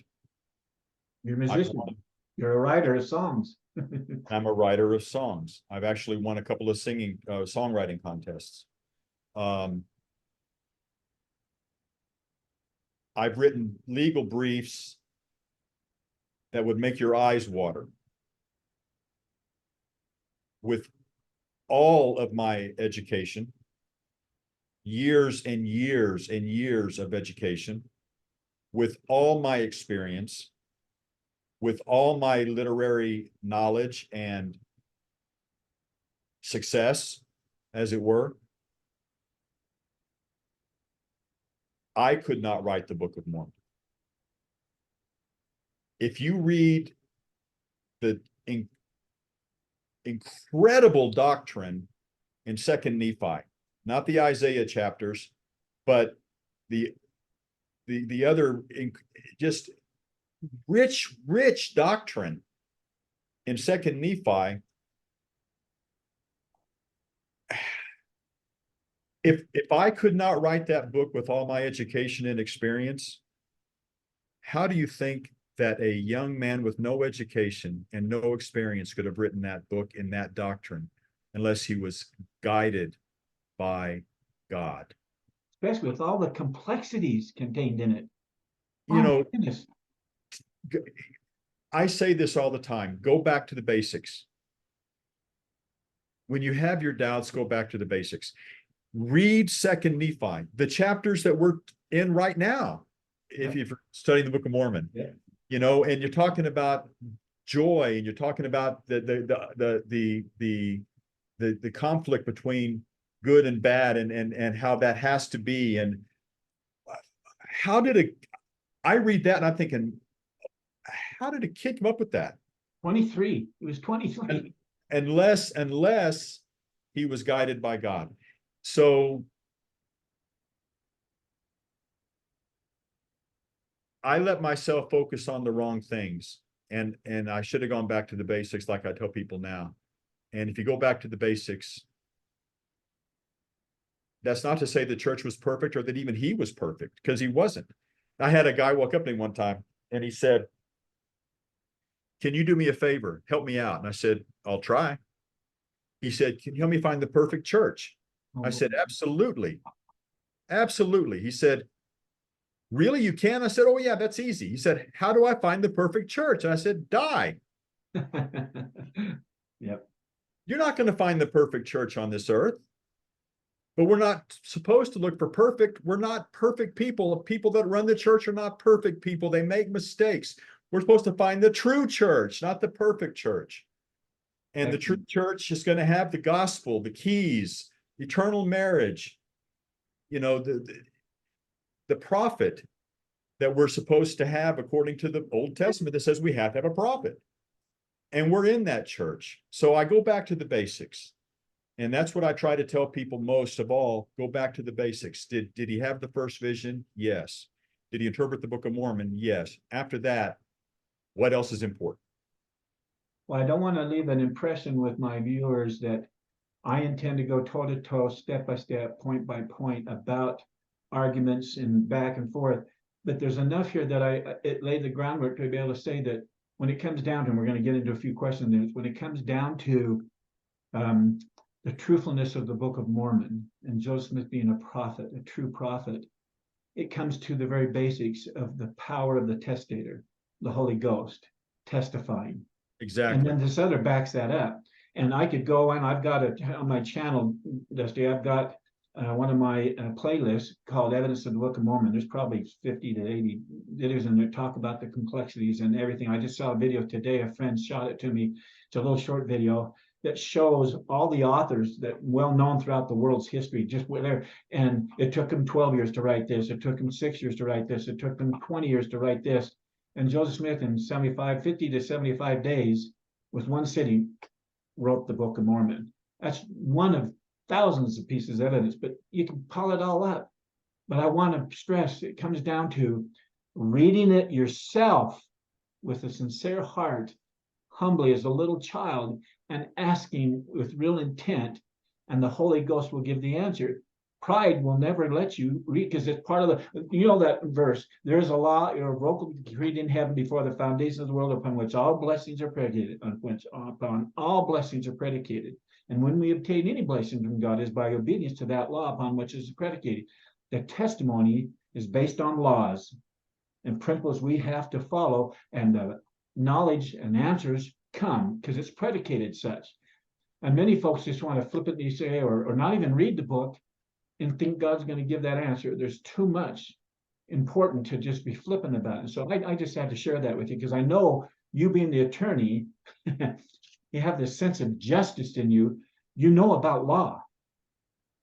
You're a musician. You're a writer of songs. I'm a writer of songs. I've actually won a couple of songwriting contests. I've written legal briefs that would make your eyes water. With all of my education, years and years and years of education, with all my experience, with all my literary knowledge and success, as it were, I could not write the Book of Mormon. If you read the incredible doctrine in 2nd Nephi, not the Isaiah chapters, but the other just rich doctrine in 2nd Nephi, if I could not write that book with all my education and experience, how do you think that a young man with no education and no experience could have written that book in that doctrine unless he was guided by God? Especially with all the complexities contained in it. You know, goodness. I say this all the time, go back to the basics. When you have your doubts, go back to the basics. Read 2nd Nephi, the chapters that we're in right now, if you're studying the Book of Mormon. Yeah. You know, and you're talking about joy, and you're talking about the conflict between good and bad, and how that has to be. And how did I read that and I'm thinking, how did a kid come up with that? 23. It was 23. Unless he was guided by God. So I let myself focus on the wrong things. And I should have gone back to the basics like I tell people now. And if you go back to the basics, that's not to say the church was perfect or that even he was perfect, because he wasn't. I had a guy walk up to me one time and he said, "Can you do me a favor? Help me out." And I said, "I'll try." He said, "Can you help me find the perfect church?" I said, "Absolutely. Absolutely." He said, "Really, you can?" I said, "Oh yeah, that's easy." He said, "How do I find the perfect church?" And I said, "Die." Yep. You're not going to find the perfect church on this earth. But we're not supposed to look for perfect. We're not perfect people. People that run the church are not perfect people. They make mistakes. We're supposed to find the true church, not the perfect church. And the true church is going to have the gospel, the keys, eternal marriage, you know, the prophet that we're supposed to have according to the Old Testament that says we have to have a prophet. And we're in that church. So I go back to the basics. And that's what I try to tell people most of all. Go back to the basics. Did he have the first vision? Yes. Did he interpret the Book of Mormon? Yes. After that, what else is important? Well, I don't want to leave an impression with my viewers that I intend to go toe to toe, step by step, point by point about arguments and back and forth. But there's enough here that it laid the groundwork to be able to say that when it comes down to, and we're going to get into a few questions, when it comes down to the truthfulness of the Book of Mormon and Joseph Smith being a prophet, a true prophet, it comes to the very basics of the power of the testator, the Holy Ghost, testifying. Exactly. And then this other backs that up. And I could go and I've got it on my channel, Dusty, I've got one of my playlists called Evidence of the Book of Mormon. There's probably 50 to 80 videos in there talk about the complexities and everything. I just saw a video today, a friend shot it to me. It's a little short video that shows all the authors that well known throughout the world's history, just were there. And it took them 12 years to write this. It took them 6 years to write this. It took them 20 years to write this. And Joseph Smith in 50 to 75 days with one sitting wrote the Book of Mormon. That's one of thousands of pieces of evidence, but you can pile it all up. But I want to stress it comes down to reading it yourself with a sincere heart, humbly as a little child, and asking with real intent, and the Holy Ghost will give the answer. Pride will never let you read, because it's part of the, you know, that verse, there is a law irrevocably decreed in heaven before the foundation of the world, upon which all blessings are predicated, upon all blessings are predicated. And when we obtain any blessing from God, is by obedience to that law upon which is predicated. The testimony is based on laws and principles we have to follow, and the knowledge and answers come because it's predicated such. And many folks just want to flippantly say, or not even read the book and think God's going to give that answer. There's too much important to just be flippant about it. So I just had to share that with you, because I know you being the attorney, you have this sense of justice in you. You know about law.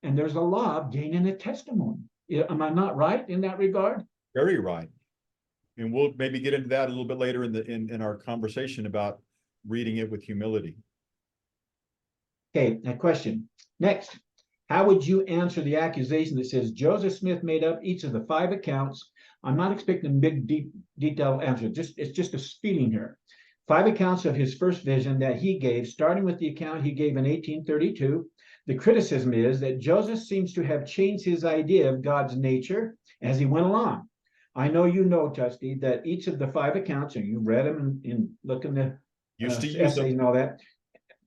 And there's a law of gaining a testimony. Am I not right in that regard? Very right. And we'll maybe get into that a little bit later in our conversation about reading it with humility. Okay, a question. Next, how would you answer the accusation that says Joseph Smith made up each of the 5 accounts? I'm not expecting a big, deep, detailed answer. It's just a feeling here. 5 accounts of his first vision that he gave, starting with the account he gave in 1832. The criticism is that Joseph seems to have changed his idea of God's nature as he went along. I know you know, Tusty, that each of the 5 accounts, and you read them and look in the essays and all that,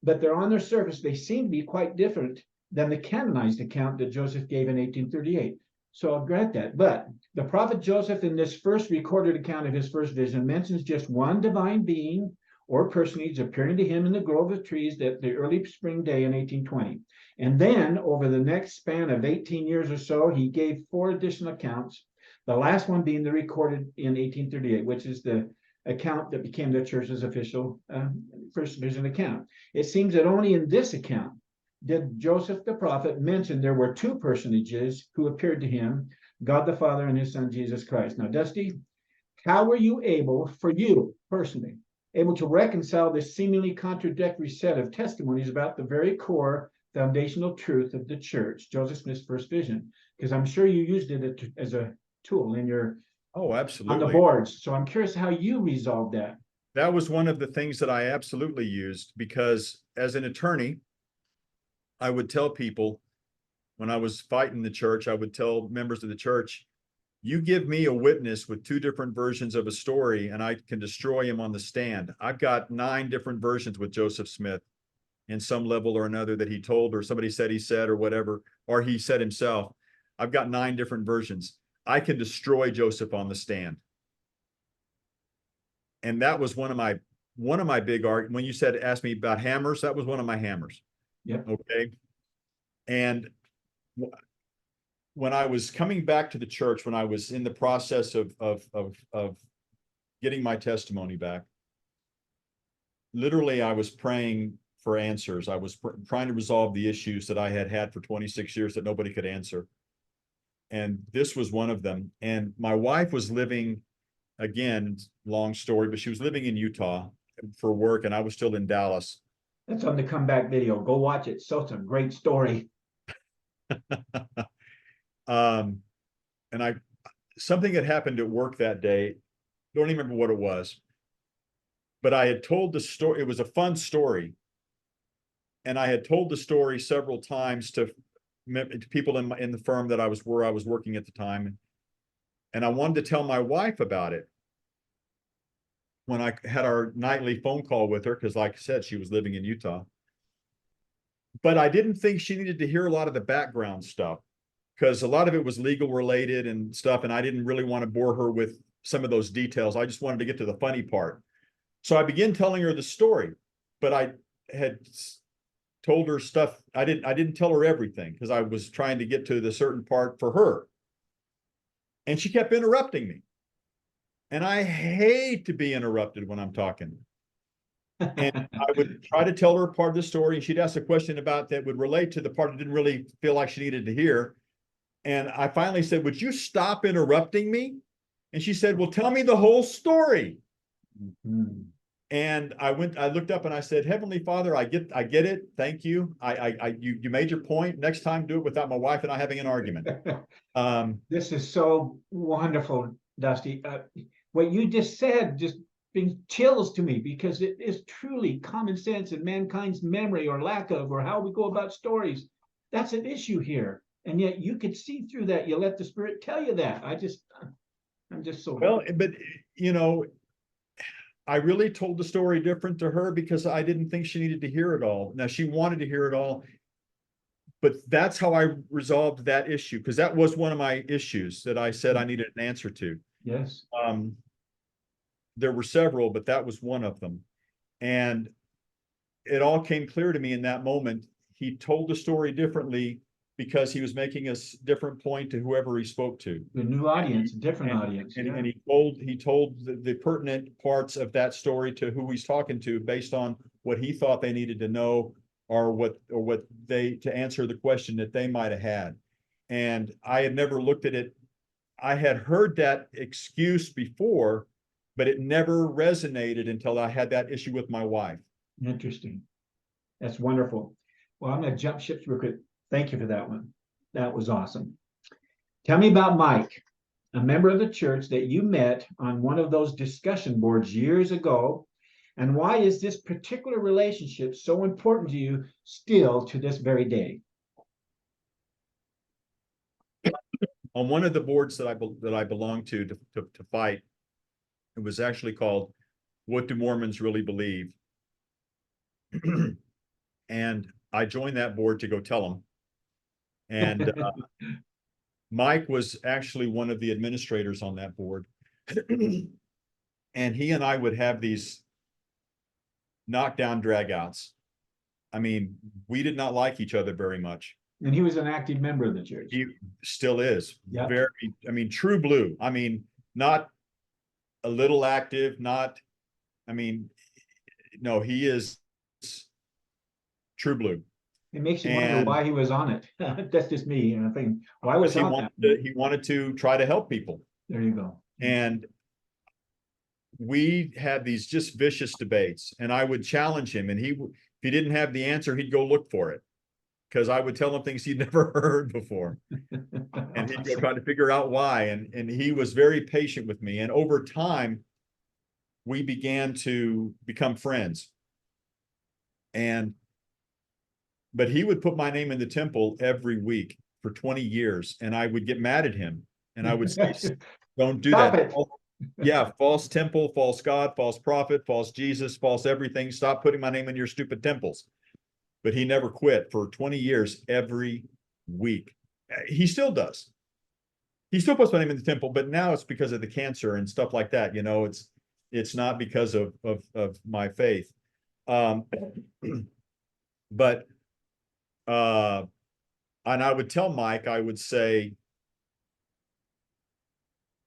but they're on their surface, they seem to be quite different than the canonized account that Joseph gave in 1838. So I'll grant that. But the prophet Joseph, in this first recorded account of his first vision, mentions just one divine being or personage appearing to him in the grove of trees that the early spring day in 1820. And then over the next span of 18 years or so, he gave 4 additional accounts, the last one being the recorded in 1838, which is the account that became the church's official first vision account. It seems that only in this account did Joseph the prophet mention there were 2 personages who appeared to him, God the Father and his son Jesus Christ. Now, Dusty, how were you able, for you personally, able to reconcile this seemingly contradictory set of testimonies about the very core foundational truth of the church, Joseph Smith's first vision? Because I'm sure you used it as a tool in your Oh, on the absolutely. boards. So I'm curious how you resolved that. That was one of the things that I absolutely used, because as an attorney, I would tell people when I was fighting the church, I would tell members of the church, you give me a witness with two different versions of a story and I can destroy him on the stand. I've got 9 different versions with Joseph Smith in some level or another that he told, or somebody said he said, or whatever, or he said himself. I've got 9 different versions. I can destroy Joseph on the stand. And that was one of my big arguments. When you said, ask me about hammers, that was one of my hammers. Yep. Okay. And when I was coming back to the church, when I was in the process of getting my testimony back, literally I was praying for answers. I was trying to resolve the issues that I had had for 26 years that nobody could answer. And this was one of them. And my wife was living, again, long story, but she was living in Utah for work, and I was still in Dallas. That's on the comeback video. Go watch it. So it's a great story. And something had happened at work that day. Don't even remember what it was, but I had told the story. It was a fun story. And I had told the story several times to people in the firm that I was working at the time. And I wanted to tell my wife about it when I had our nightly phone call with her, because like I said, she was living in Utah. But I didn't think she needed to hear a lot of the background stuff, because a lot of it was legal related and stuff. And I didn't really want to bore her with some of those details. I just wanted to get to the funny part. So I began telling her the story, but I had told her stuff. I didn't tell her everything, because I was trying to get to the certain part for her. And she kept interrupting me. And I hate to be interrupted when I'm talking. And I would try to tell her part of the story, and she'd ask a question about that would relate to the part I didn't really feel like she needed to hear. And I finally said, would you stop interrupting me? And she said, well, tell me the whole story. Mm-hmm. And I looked up and I said, Heavenly Father, I get it. Thank you. You made your point. Next time, do it without my wife and I having an argument. This is so wonderful, Dusty. What you just said just brings chills to me, because it is truly common sense and mankind's memory or lack of, or how we go about stories. That's an issue here. And yet you could see through that. You let the Spirit tell you that. I'm just so well, but I really told the story different to her because I didn't think she needed to hear it all. Now, she wanted to hear it all, but that's how I resolved that issue, because that was one of my issues that I said I needed an answer to. Yes. There were several, but that was one of them. And it all came clear to me in that moment. He told the story differently because he was making a different point to whoever he spoke to. The new audience, a different audience. And he told the pertinent parts of that story to who he's talking to based on what he thought they needed to know, or what they, to answer the question that they might have had. And I had never looked at it. I had heard that excuse before, but it never resonated until I had that issue with my wife. Interesting. That's wonderful. Well, I'm going to jump ships real quick. Thank you for that one. That was awesome. Tell me about Mike, a member of the church that you met on one of those discussion boards years ago. And why is this particular relationship so important to you still to this very day? On one of the boards that I belonged to fight, it was actually called "What Do Mormons Really Believe?" And I joined that board to go tell them. And Mike was actually one of the administrators on that board. And he and I would have these knockdown dragouts. I mean, we did not like each other very much. And he was an active member of the church. He still is. Yep. Very, I mean, true blue. I mean, not a little active, not, I mean, no, he is true blue. It makes you wonder why he was on it. That's just me. And I think, why was he wanted to try to help people. There you go. And we had these just vicious debates, and I would challenge him, and if he didn't have the answer, he'd go look for it. because I would tell him things he'd never heard before. And he'd go try to figure out why. And he was very patient with me. And over time, we began to become friends. But he would put my name in the temple every week for 20 years. And I would get mad at him. And I would say, don't do Stop that. it. Yeah, false temple, false God, false prophet, false Jesus, false everything. Stop putting my name in your stupid temples. But he never quit for 20 years every week. He still does. He still puts my name in the temple, but now it's because of the cancer and stuff like that. You know, it's not because of my faith. But and I would tell Mike, I would say,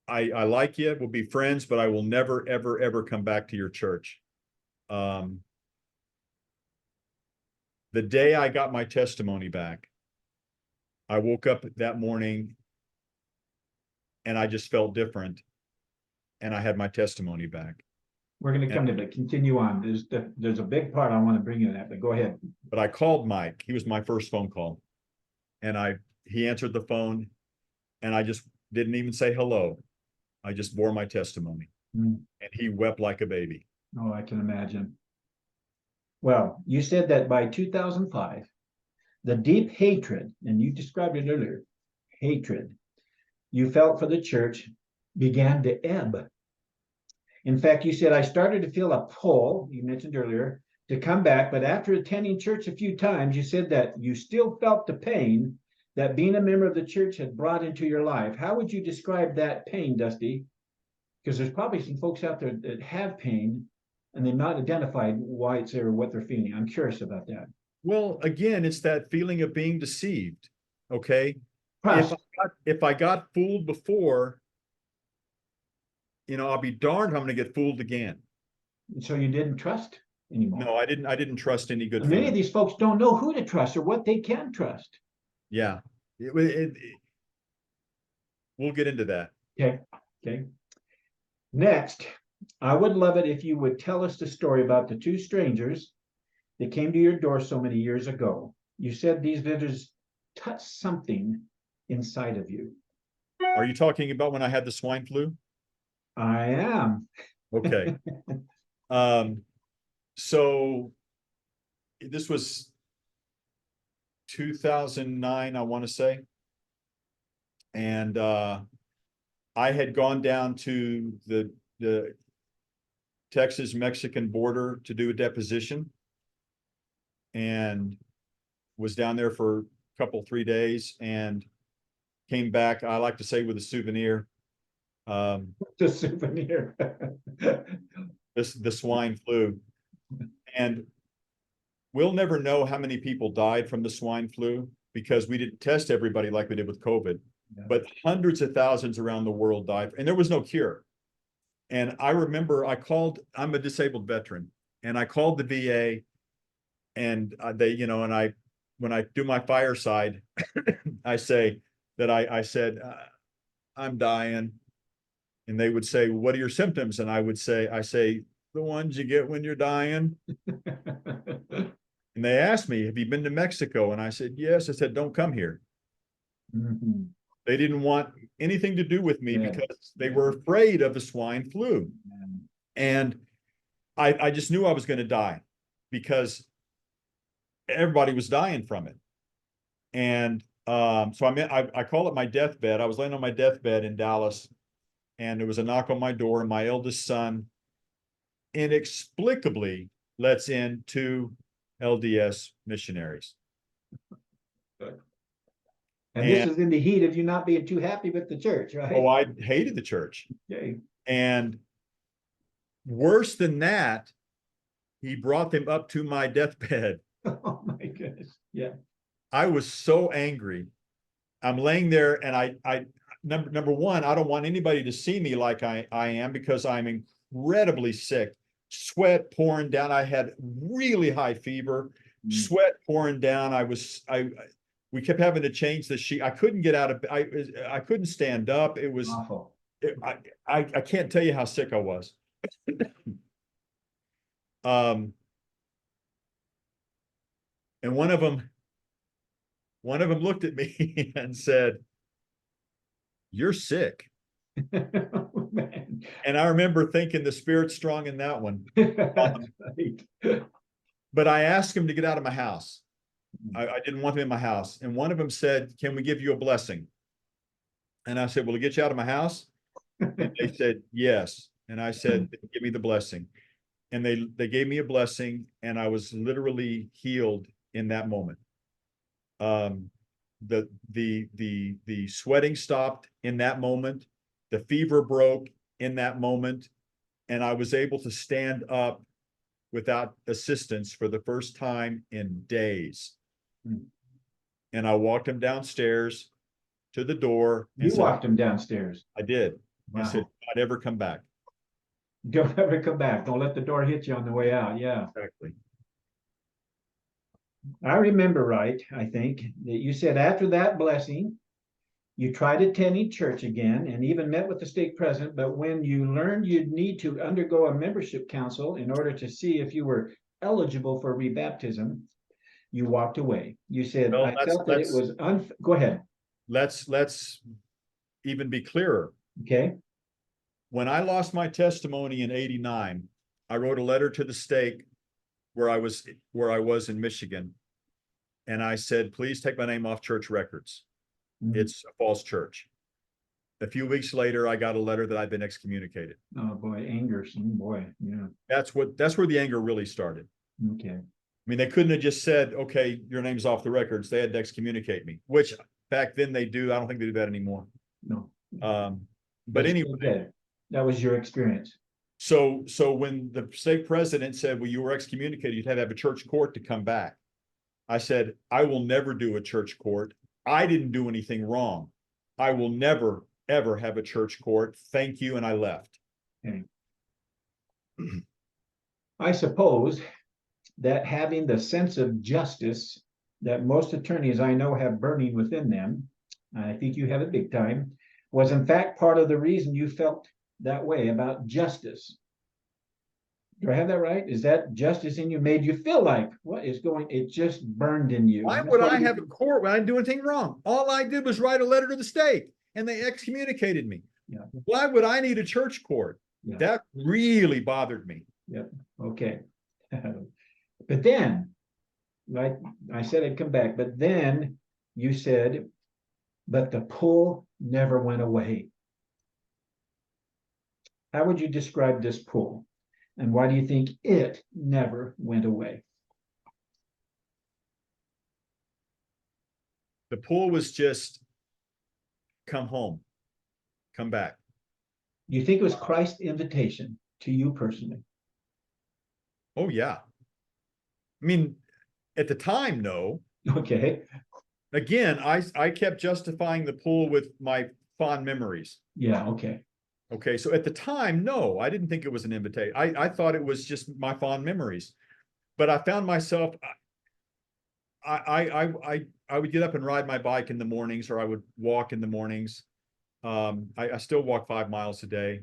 I like you, we'll be friends, but I will never, ever, ever come back to your church. The day I got my testimony back, I woke up that morning and I just felt different. And I had my testimony back. We're going to come to that. Continue on. There's a big part I want to bring in that, but go ahead. But I called Mike. He was my first phone call. And he answered the phone and I just didn't even say hello. I just bore my testimony. And he wept like a baby. Oh, I can imagine. Well, you said that by 2005, the deep hatred, and you described it earlier, hatred you felt for the church began to ebb. In fact, you said, I started to feel a pull, you mentioned earlier, to come back, but after attending church a few times, you said that you still felt the pain that being a member of the church had brought into your life. How would you describe that pain, Dusty? Because there's probably some folks out there that have pain and they've not identified why it's there or what they're feeling. I'm curious about that. Well, again, it's that feeling of being deceived. Okay. Trust. If I got fooled before, I'll be darned if I'm going to get fooled again. So you didn't trust anymore? No, I didn't trust any good. Many of these folks don't know who to trust or what they can trust. Yeah. We'll get into that. Okay. Next, I would love it if you would tell us the story about the two strangers that came to your door so many years ago. You said these visitors touched something inside of you. Are you talking about when I had the swine flu? I am. Okay. So this was 2009, I want to say. And I had gone down to the Texas-Mexican border to do a deposition and was down there for a couple, 3 days and came back, I like to say, with a souvenir. The souvenir. The swine flu. And we'll never know how many people died from the swine flu because we didn't test everybody like we did with COVID. Yeah. But hundreds of thousands around the world died, and there was no cure. And I remember I'm a disabled veteran, and I called the VA, and when I do my fireside, I say that I said, I'm dying. And they would say, what are your symptoms? And I say, the ones you get when you're dying. And they asked me, have you been to Mexico? And I said, yes. I said, don't come here. Mm-hmm. They didn't want anything to do with me because they were afraid of the swine flu. And I just knew I was going to die because everybody was dying from it. And so I call it my deathbed. I was laying on my deathbed in Dallas, and there was a knock on my door, and my eldest son inexplicably lets in 2 LDS missionaries. And this is in the heat of you not being too happy with the church, right? Oh, I hated the church. Okay. And worse than that, he brought them up to my deathbed. Oh my goodness. Yeah. I was so angry. I'm laying there, and number one, I don't want anybody to see me like I am because I'm incredibly sick. Sweat pouring down. I had really high fever, sweat pouring down. We kept having to change the sheet. I couldn't get out of, I couldn't stand up. It was awful. I can't tell you how sick I was. And one of them one of them looked at me and said, "You're sick." Oh, man. And I remember thinking the Spirit's strong in that one. Right. But I asked him to get out of my house. I didn't want him in my house. And one of them said, "Can we give you a blessing?" And I said, "Will it get you out of my house?" And they said, "Yes." And I said, "Give me the blessing." And they gave me a blessing, and I was literally healed in that moment. The sweating stopped in that moment. The fever broke in that moment, and I was able to stand up without assistance for the first time in days. And I walked him downstairs to the door. You walked him downstairs. I did. Wow. I said, "Don't ever come back." Don't ever come back. Don't let the door hit you on the way out. Yeah. Exactly. I remember right, I think, that you said after that blessing, you tried attending church again and even met with the stake president, but when you learned you'd need to undergo a membership council in order to see if you were eligible for rebaptism, you walked away. You said, Well, I felt that it was go ahead. Let's even be clearer. Okay. When I lost my testimony in '89, I wrote a letter to the stake where I was in Michigan. And I said, "Please take my name off church records. It's a false church." A few weeks later, I got a letter that I'd been excommunicated. Oh boy, anger, boy, yeah. That's where the anger really started. Okay. I mean, they couldn't have just said, "Okay, your name's off the records." They had to excommunicate me, which back then they do. I don't think they do that anymore. No. But anyway, that was your experience. So when the stake president said, "Well, you were excommunicated, you'd have to have a church court to come back," I said, "I will never do a church court. I didn't do anything wrong. I will never, ever have a church court. Thank you." And I left. Okay. I suppose that having the sense of justice that most attorneys I know have burning within them, I think you have it big time, was in fact part of the reason you felt that way about justice. Do I have that right? Is that justice in you made you feel like what is going, it just burned in you? Why would I have a court when I didn't do anything wrong? All I did was write a letter to the stake and they excommunicated me. Yeah. Why would I need a church court? Yeah. That really bothered me. Yep. Okay. But then, like I said, I'd come back, but then you said, but the pull never went away. How would you describe this pull? And why do you think it never went away? The pull was just come home, come back. You think it was Christ's invitation to you personally? Oh, yeah. I mean, at the time, no. Okay. Again, I kept justifying the pull with my fond memories. Yeah, okay. Okay, so at the time, no, I didn't think it was an invitation. I thought it was just my fond memories. But I found myself, I would get up and ride my bike in the mornings, or I would walk in the mornings. I still walk 5 miles a day,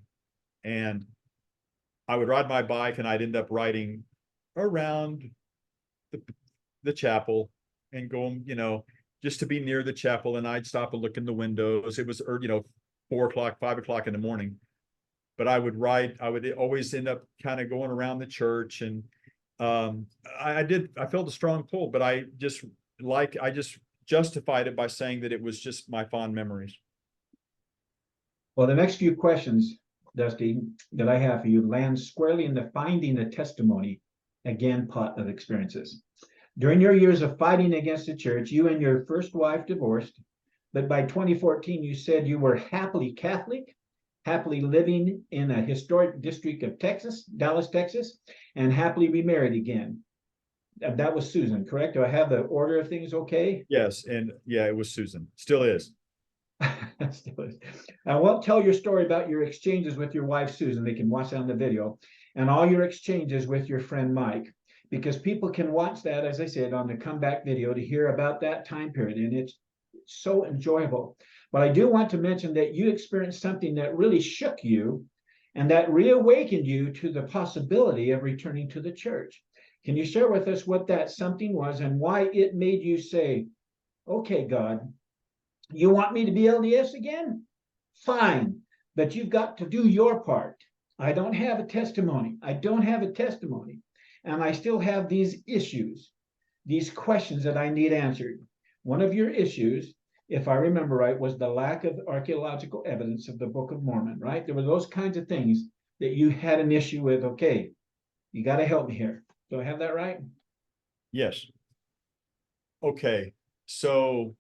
and I would ride my bike, and I'd end up riding around the chapel and going, just to be near the chapel. And I'd stop and look in the windows. It was, 4 o'clock, 5 o'clock in the morning. But I would always end up kind of going around the church. And I felt a strong pull, but I just justified it by saying that it was just my fond memories. Well, the next few questions, Dusty, that I have for you land squarely in the finding a testimony, again, pot of experiences. During your years of fighting against the church, you and your first wife divorced, but by 2014, you said you were happily Catholic, happily living in a historic district of Texas, Dallas, Texas, and happily remarried again. That was Susan, correct? Do I have the order of things okay? Yes, and yeah, it was Susan. Still is. Still is. I won't tell your story about your exchanges with your wife, Susan. They can watch that on the video, and all your exchanges with your friend Mike, because people can watch that, as I said, on the comeback video to hear about that time period, and it's so enjoyable. But I do want to mention that you experienced something that really shook you and that reawakened you to the possibility of returning to the church. Can you share with us what that something was and why it made you say, okay, God, you want me to be LDS again? Fine, but you've got to do your part. I don't have a testimony. I don't have a testimony. And I still have these issues, these questions that I need answered. One of your issues, if I remember right, was the lack of archaeological evidence of the Book of Mormon, right? There were those kinds of things that you had an issue with. Okay, you got to help me here. Do I have that right? Yes. Okay, so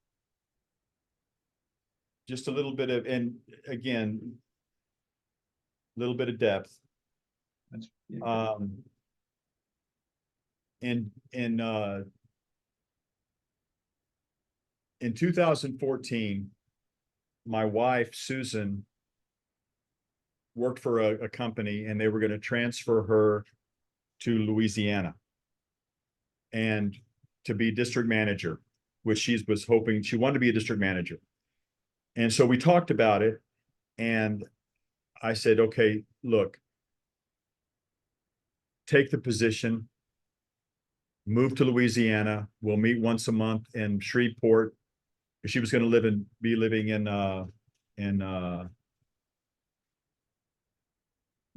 just a little bit of, and again, a little bit of depth. That's, In 2014, my wife, Susan, worked for a company, and they were going to transfer her to Louisiana and to be district manager, which she was hoping, she wanted to be a district manager. And so we talked about it, and I said, okay, look, take the position, move to Louisiana. We'll meet once a month in Shreveport. She was going to be living in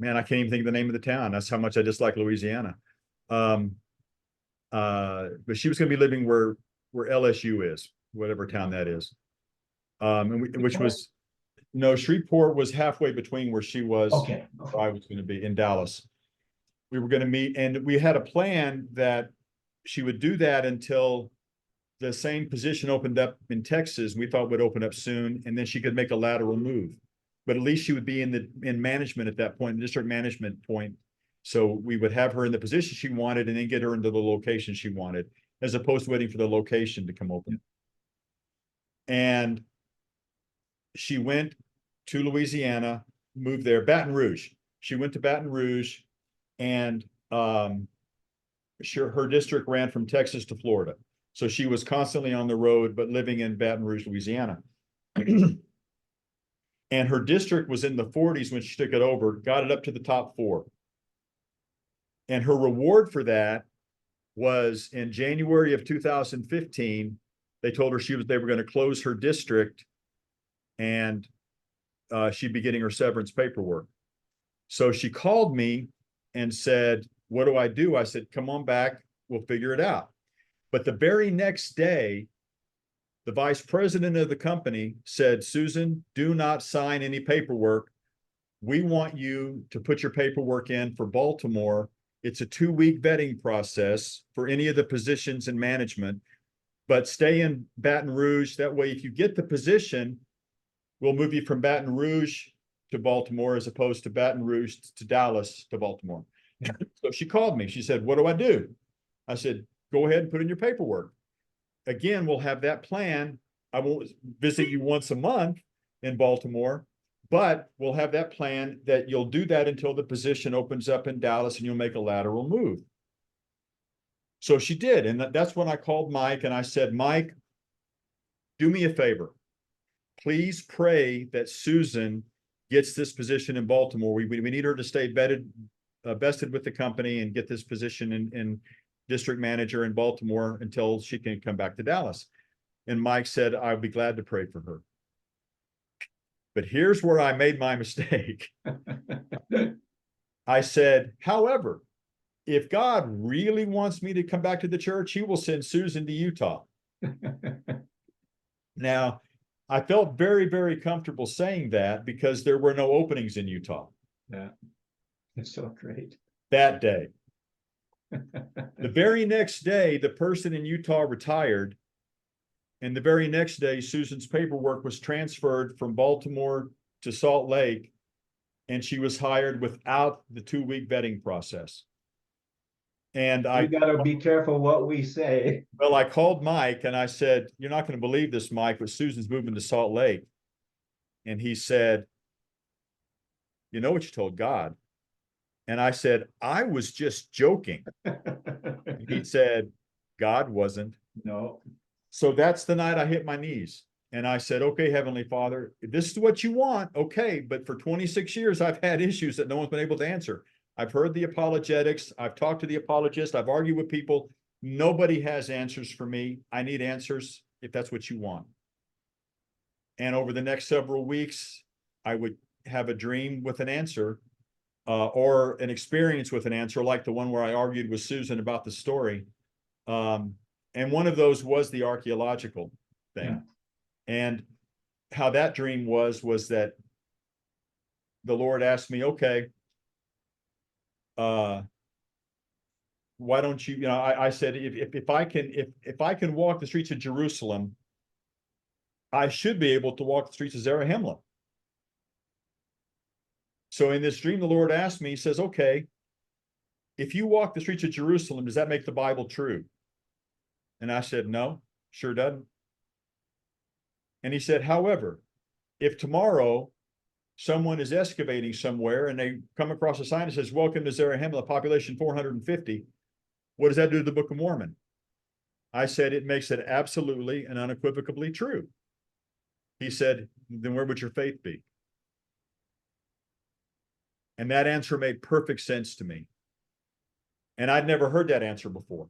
man, I can't even think of the name of the town. That's how much I dislike Louisiana. But she was going to be living where LSU is, whatever town that is. Which was, no, Shreveport was halfway between where she was. okay. Where I was going to be in Dallas. We were going to meet, and we had a plan that she would do that until the same position opened up in Texas. We thought would open up soon, and then she could make a lateral move. But at least she would be in management at that point, the district management point. So we would have her in the position she wanted, and then get her into the location she wanted, as opposed to waiting for the location to come open. And she went to Louisiana, moved there, Baton Rouge. She went to Baton Rouge, and her district ran from Texas to Florida. So she was constantly on the road, but living in Baton Rouge, Louisiana. And her district was in the 40s when she took it over, got it up to the top 4. And her reward for that was in January of 2015, they told her they were going to close her district, and she'd be getting her severance paperwork. So she called me and said, what do I do? I said, come on back, we'll figure it out. But the very next day, the vice president of the company said, Susan, do not sign any paperwork. We want you to put your paperwork in for Baltimore. It's a 2-week vetting process for any of the positions in management, but stay in Baton Rouge. That way, if you get the position, we'll move you from Baton Rouge to Baltimore, as opposed to Baton Rouge to Dallas to Baltimore. So she called me. She said, what do I do? I said, go ahead and put in your paperwork. Again, we'll have that plan. I won't visit you once a month in Baltimore, but we'll have that plan that you'll do that until the position opens up in Dallas, and you'll make a lateral move. So she did. And that's when I called Mike, and I said, Mike, do me a favor. Please pray that Susan gets this position in Baltimore. We need her to stay vested with the company and get this position in district manager in Baltimore until she can come back to Dallas. And Mike said, I'll be glad to pray for her. But here's where I made my mistake. I said, however, if God really wants me to come back to the church, he will send Susan to Utah. Now, I felt very, very comfortable saying that because there were no openings in Utah. Yeah, it's so great. That day. The very next day, the person in Utah retired. And the very next day, Susan's paperwork was transferred from Baltimore to Salt Lake, and she was hired without the 2-week vetting process. And you got to be careful what we say. Well, I called Mike and I said, you're not going to believe this, Mike, but Susan's moving to Salt Lake. And he said, you know what you told God? And I said, I was just joking. He said, God wasn't. No. So that's the night I hit my knees. And I said, okay, Heavenly Father, if this is what you want, okay. But for 26 years, I've had issues that no one's been able to answer. I've heard the apologetics. I've talked to the apologists. I've argued with people. Nobody has answers for me. I need answers. if that's what you want. And over the next several weeks, I would have a dream with an answer, or an experience with an answer, like the one where I argued with Susan about the story. And one of those was the archaeological thing. Yeah. And how that dream was that the Lord asked me, okay, why don't you, I said, if I can walk the streets of Jerusalem, I should be able to walk the streets of Zarahemla. So in this dream, the Lord asked me, he says, okay, if you walk the streets of Jerusalem, does that make the Bible true? And I said, no, sure doesn't. And he said, however, if tomorrow someone is excavating somewhere and they come across a sign that says, welcome to Zarahemla, population 450, what does that do to the Book of Mormon? I said, it makes it absolutely and unequivocally true. He said, then where would your faith be? And that answer made perfect sense to me. And I'd never heard that answer before.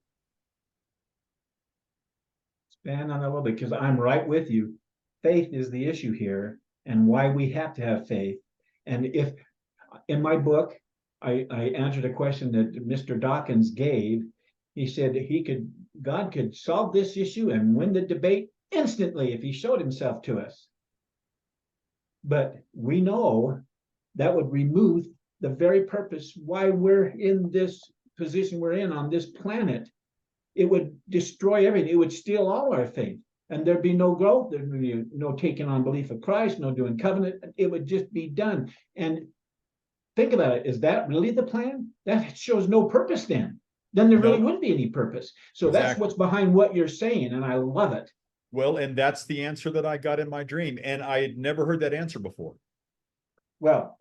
Expand on that a little bit, because I'm right with you. Faith is the issue here, and why we have to have faith. And if in my book, I answered a question that Mr. Dawkins gave. He said God could solve this issue and win the debate instantly if he showed himself to us. But we know that would remove the very purpose why we're in this position we're in on this planet. It would destroy everything. It would steal all our faith. And there'd be no growth. There'd be no taking on belief of Christ, no doing covenant. It would just be done. And think about it. Is that really the plan? That shows no purpose then. Then there really wouldn't be any purpose. So that's what's behind what you're saying. And I love it. Well, and that's the answer that I got in my dream. And I had never heard that answer before. Well,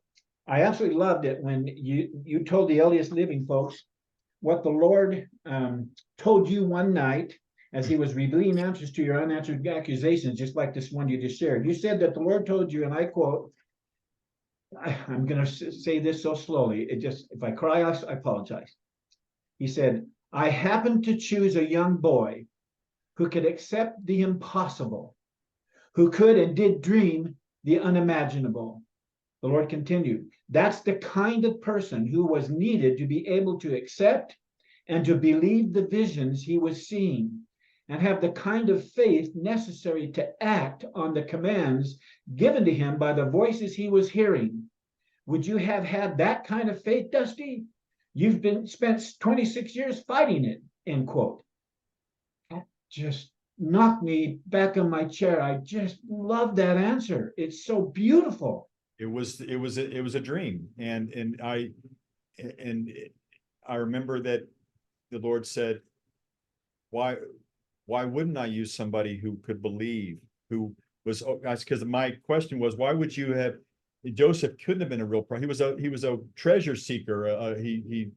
I absolutely loved it when you told the LDS Living folks what the Lord told you one night as he was revealing answers to your unanswered accusations, just like this one you just shared. You said that the Lord told you, and I quote, I'm going to say this so slowly, if I cry, I apologize. He said, I happened to choose a young boy who could accept the impossible, who could and did dream the unimaginable. The Lord continued, that's the kind of person who was needed to be able to accept and to believe the visions he was seeing, and have the kind of faith necessary to act on the commands given to him by the voices he was hearing. Would you have had that kind of faith, Dusty? You've spent 26 years fighting it, end quote. That just knocked me back in my chair. I just love that answer. It's so beautiful. It was a dream. And I remember that the Lord said, why wouldn't I use somebody who could believe, who was, because my question was, why would you have, Joseph couldn't have been a real prophet. He was a treasure seeker. He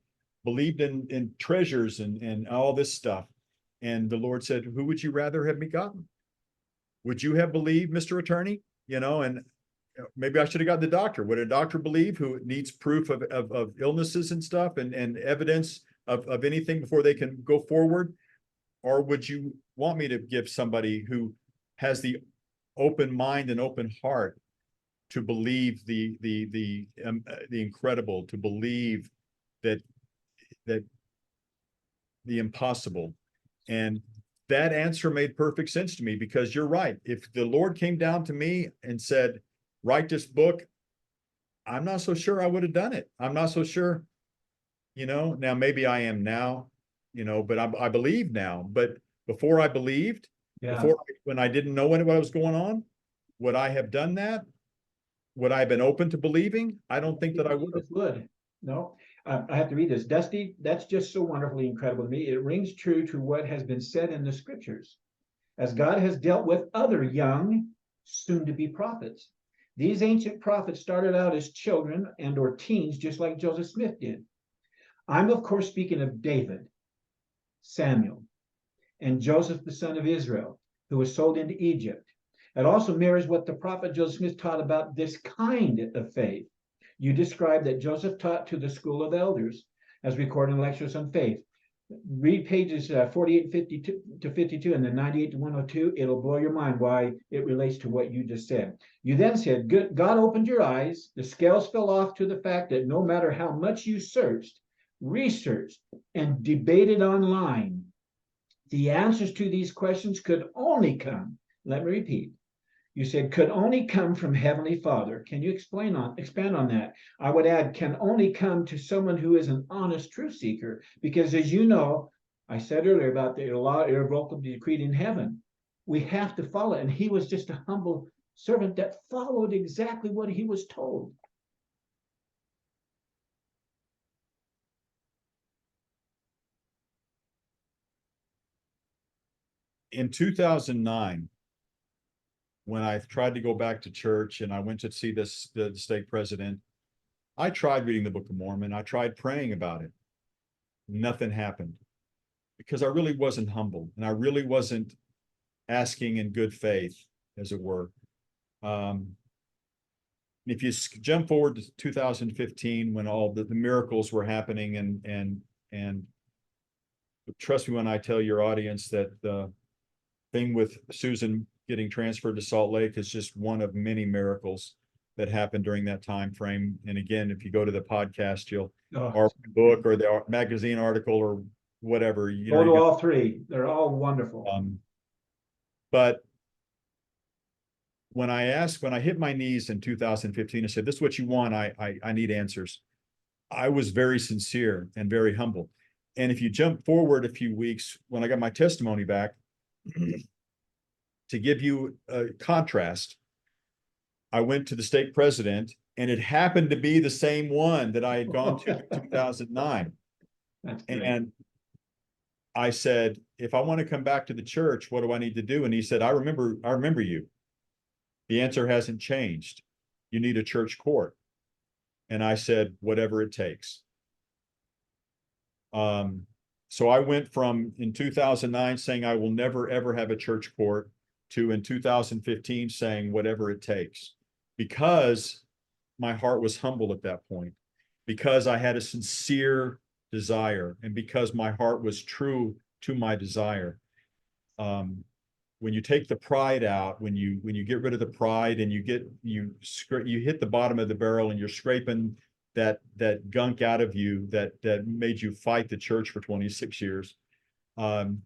believed in treasures and all this stuff. And the Lord said, who would you rather have begotten? Would you have believed, Mr. Attorney? And maybe I should have got the doctor. Would a doctor believe who needs proof of illnesses and stuff and evidence of anything before they can go forward? Or would you want me to give somebody who has the open mind and open heart to believe the incredible, to believe that the impossible? And that answer made perfect sense to me, because you're right. If the Lord came down to me and said, write this book, I'm not so sure I would have done it. I'm not so sure, now maybe I am now, but I believe now. But before I believed, when I didn't know what was going on, would I have done that? Would I have been open to believing? I don't think that I would have. Would. No, I have to read this. Dusty, that's just so wonderfully incredible to me. It rings true to what has been said in the scriptures. As God has dealt with other young, soon-to-be prophets. These ancient prophets started out as children and or teens, just like Joseph Smith did. I'm, of course, speaking of David, Samuel, and Joseph, the son of Israel, who was sold into Egypt. It also mirrors what the prophet Joseph Smith taught about this kind of faith. You described that Joseph taught to the school of elders, as recorded in Lectures on Faith. Read pages 48 and 52 to 52 and then 98 to 102. It'll blow your mind why it relates to what you just said. You then said, God opened your eyes. The scales fell off to the fact that no matter how much you searched, researched, and debated online, the answers to these questions could only come, let me repeat, you said could only come from Heavenly Father. Can you expand on that? I would add, can only come to someone who is an honest truth seeker, because as you know, I said earlier about the law irrevocably decreed in heaven. We have to follow it. And he was just a humble servant that followed exactly what he was told. In 2009, when I tried to go back to church and I went to see the stake president, I tried reading the Book of Mormon. I tried praying about it. Nothing happened because I really wasn't humble and I really wasn't asking in good faith, as it were. If you jump forward to 2015, when all the miracles were happening, and trust me when I tell your audience that the thing with Susan getting transferred to Salt Lake is just one of many miracles that happened during that time frame. And again, if you go to the podcast, or book or the magazine article or whatever, go to all three. They're all wonderful. But when I hit my knees in 2015, I said, "This is what you want. I need answers." I was very sincere and very humble. And if you jump forward a few weeks, when I got my testimony back, to give you a contrast, I went to the stake president, and it happened to be the same one that I had gone to in 2009. That's great. And I said, "If I want to come back to the church, what do I need to do?" And he said, I remember you. The answer hasn't changed. You need a church court." And I said, "Whatever it takes." So I went from in 2009 saying I will never ever have a church court to in 2015 saying whatever it takes, because my heart was humble at that point, because I had a sincere desire, and because my heart was true to my desire. When you take the pride out, when you get rid of the pride and you hit the bottom of the barrel and you're scraping that gunk out of you that made you fight the church for 26 years,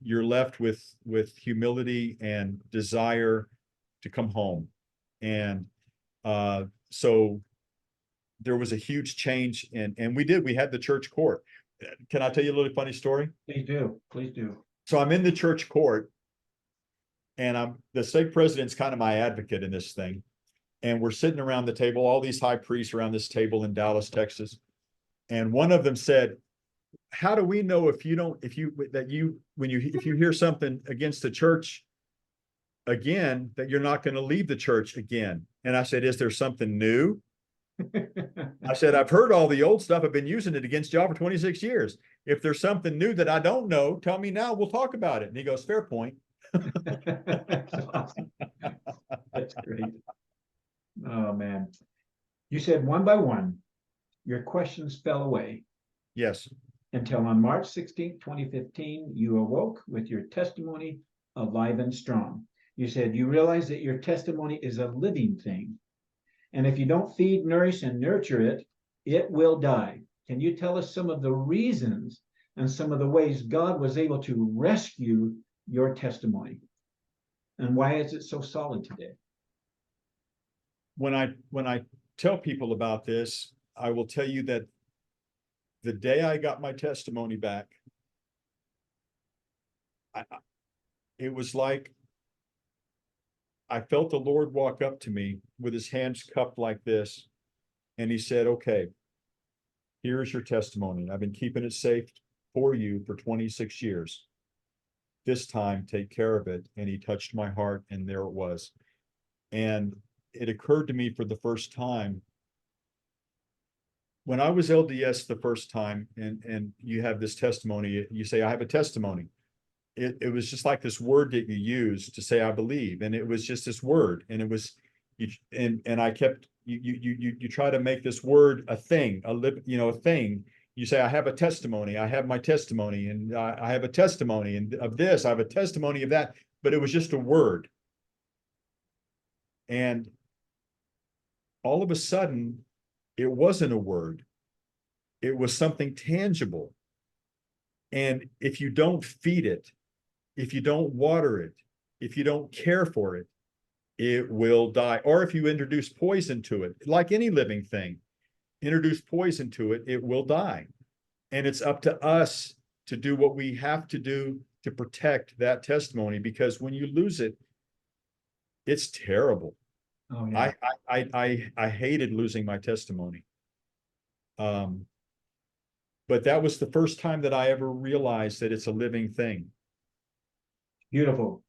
you're left with humility and desire to come home. And so there was a huge change, and we had the church court. Can I tell you a little funny story? Please do. Please do. So I'm in the church court, and the stake president's kind of my advocate in this thing. And we're sitting around the table, all these high priests around this table in Dallas, Texas. And one of them said, "How do we know if you hear something against the church again, that you're not going to leave the church again?" And I said, "Is there something new?" I said, "I've heard all the old stuff. I've been using it against y'all for 26 years. If there's something new that I don't know, tell me now. We'll talk about it." And he goes, "Fair point." That's awesome. That's great. Oh man. You said one by one, your questions fell away. Yes. Until on March 16th, 2015, you awoke with your testimony alive and strong. You said you realize that your testimony is a living thing. And if you don't feed, nourish, and nurture it, it will die. Can you tell us some of the reasons and some of the ways God was able to rescue your testimony? And why is it so solid today? When I tell people about this, I will tell you that the day I got my testimony back, it was like I felt the Lord walk up to me with his hands cupped like this. And he said, "Okay, here's your testimony. I've been keeping it safe for you for 26 years. This time, take care of it." And he touched my heart, and there it was. And it occurred to me for the first time, when I was LDS the first time, and you have this testimony, you say, "I have a testimony." It was just like this word that you use to say, "I believe." And it was just this word. And it was, and I kept, you try to make this word a thing, a thing. You say, I have a testimony, I have my testimony, and I have a testimony and of this, I have a testimony of that, but it was just a word. And all of a sudden, it wasn't a word. It was something tangible. And if you don't feed it, if you don't water it, if you don't care for it, it will die. Or if you introduce poison to it, like any living thing, introduce poison to it, it will die. And it's up to us to do what we have to do to protect that testimony, because when you lose it, it's terrible. Oh, yeah. I hated losing my testimony. But that was the first time that I ever realized that it's a living thing. Beautiful.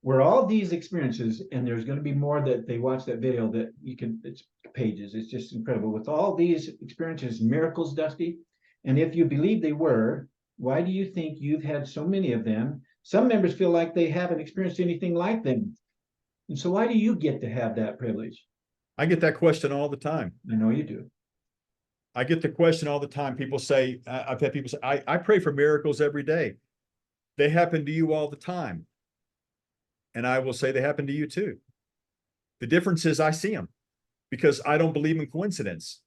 Were all these experiences, and there's going to be more that they watch that video that you can, it's pages, it's just incredible. With all these experiences, miracles, Dusty, and if you believe they were, why do you think you've had so many of them? Some members feel like they haven't experienced anything like them. And so why do you get to have that privilege? I get that question all the time. I know you do. I get the question all the time. People say, I've had people say, I pray for miracles every day. They happen to you all the time. And I will say they happen to you too. The difference is I see them, because I don't believe in coincidence.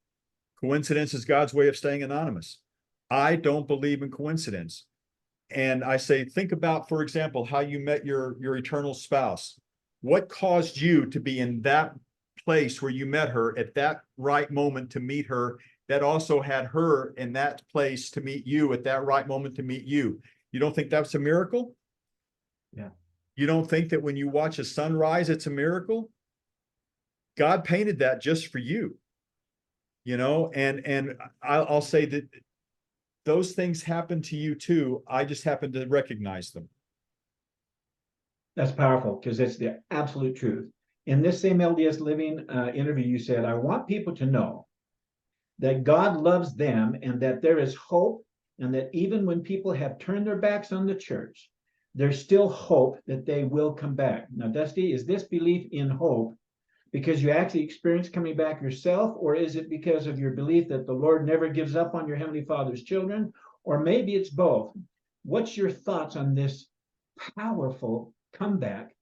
Coincidence is God's way of staying anonymous. I don't believe in coincidence. And I say, think about, for example, how you met your eternal spouse. What caused you to be in that place where you met her at that right moment to meet her, that also had her in that place to meet you at that right moment to meet you? You don't think that's a miracle? Yeah. You don't think that when you watch a sunrise, it's a miracle? God painted that just for you, you know, and I'll say that those things happen to you too. I just happen to recognize them. That's powerful, because it's the absolute truth. In this same LDS Living interview, you said, I want people to know that God loves them and that there is hope, and that even when people have turned their backs on the church, there's still hope that they will come back. Now, Dusty, is this belief in hope because you actually experience coming back yourself, or is it because of your belief that the Lord never gives up on your Heavenly Father's children? Or maybe it's both. What's your thoughts on this powerful comeback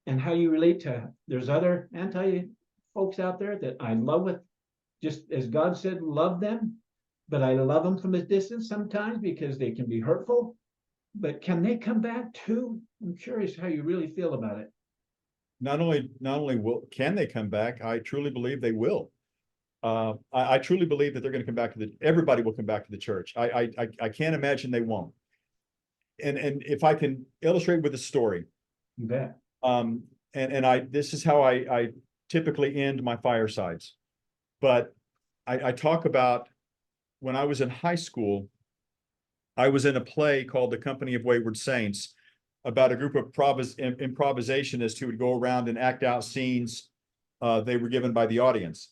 and how you relate to, there's other anti folks out there that I love with, just as God said, love them, but I love them from a distance sometimes because they can be hurtful. But can they come back too? I'm curious how you really feel about it. Not only can they come back, I truly believe they will. I truly believe that they're going to come back to everybody will come back to the church. I can't imagine they won't. And if I can illustrate with a story. You bet. This is how I typically end my firesides. But I talk about when I was in high school, I was in a play called The Company of Wayward Saints, about a group of improvisationists who would go around and act out scenes they were given by the audience.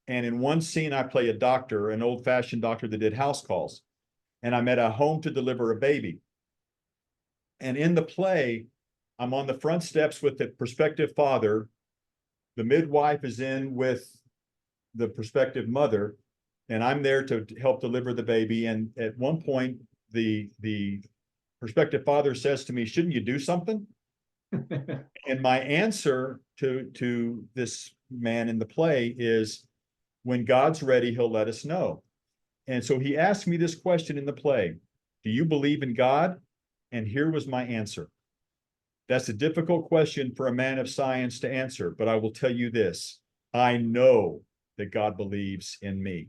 And in one scene, I play a doctor, an old-fashioned doctor that did house calls. And I'm at a home to deliver a baby. And in the play, I'm on the front steps with the prospective father. The midwife is in with the prospective mother, and I'm there to help deliver the baby. And at one point, the prospective father says to me, shouldn't you do something? And my answer to this man in the play is, when God's ready, he'll let us know. And so he asked me this question in the play, do you believe in God? And here was my answer. That's a difficult question for a man of science to answer, but I will tell you this. I know that God believes in me.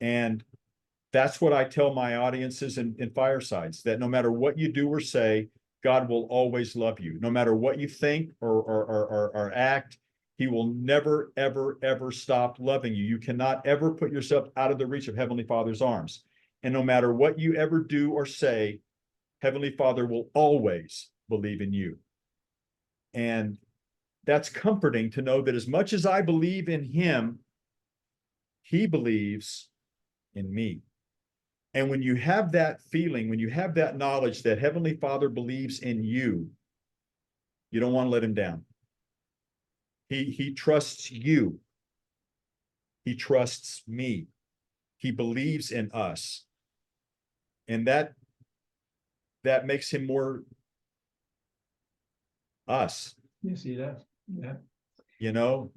And that's what I tell my audiences in firesides, that no matter what you do or say, God will always love you. No matter what you think or act, he will never, ever, ever stop loving you. You cannot ever put yourself out of the reach of Heavenly Father's arms. And no matter what you ever do or say, Heavenly Father will always believe in you. And that's comforting to know that as much as I believe in him, he believes in me. And when you have that feeling, when you have that knowledge that Heavenly Father believes in you, you don't want to let him down. He trusts you. He trusts me. He believes in us. And that makes him more us. Yes, he does. Yeah. You know,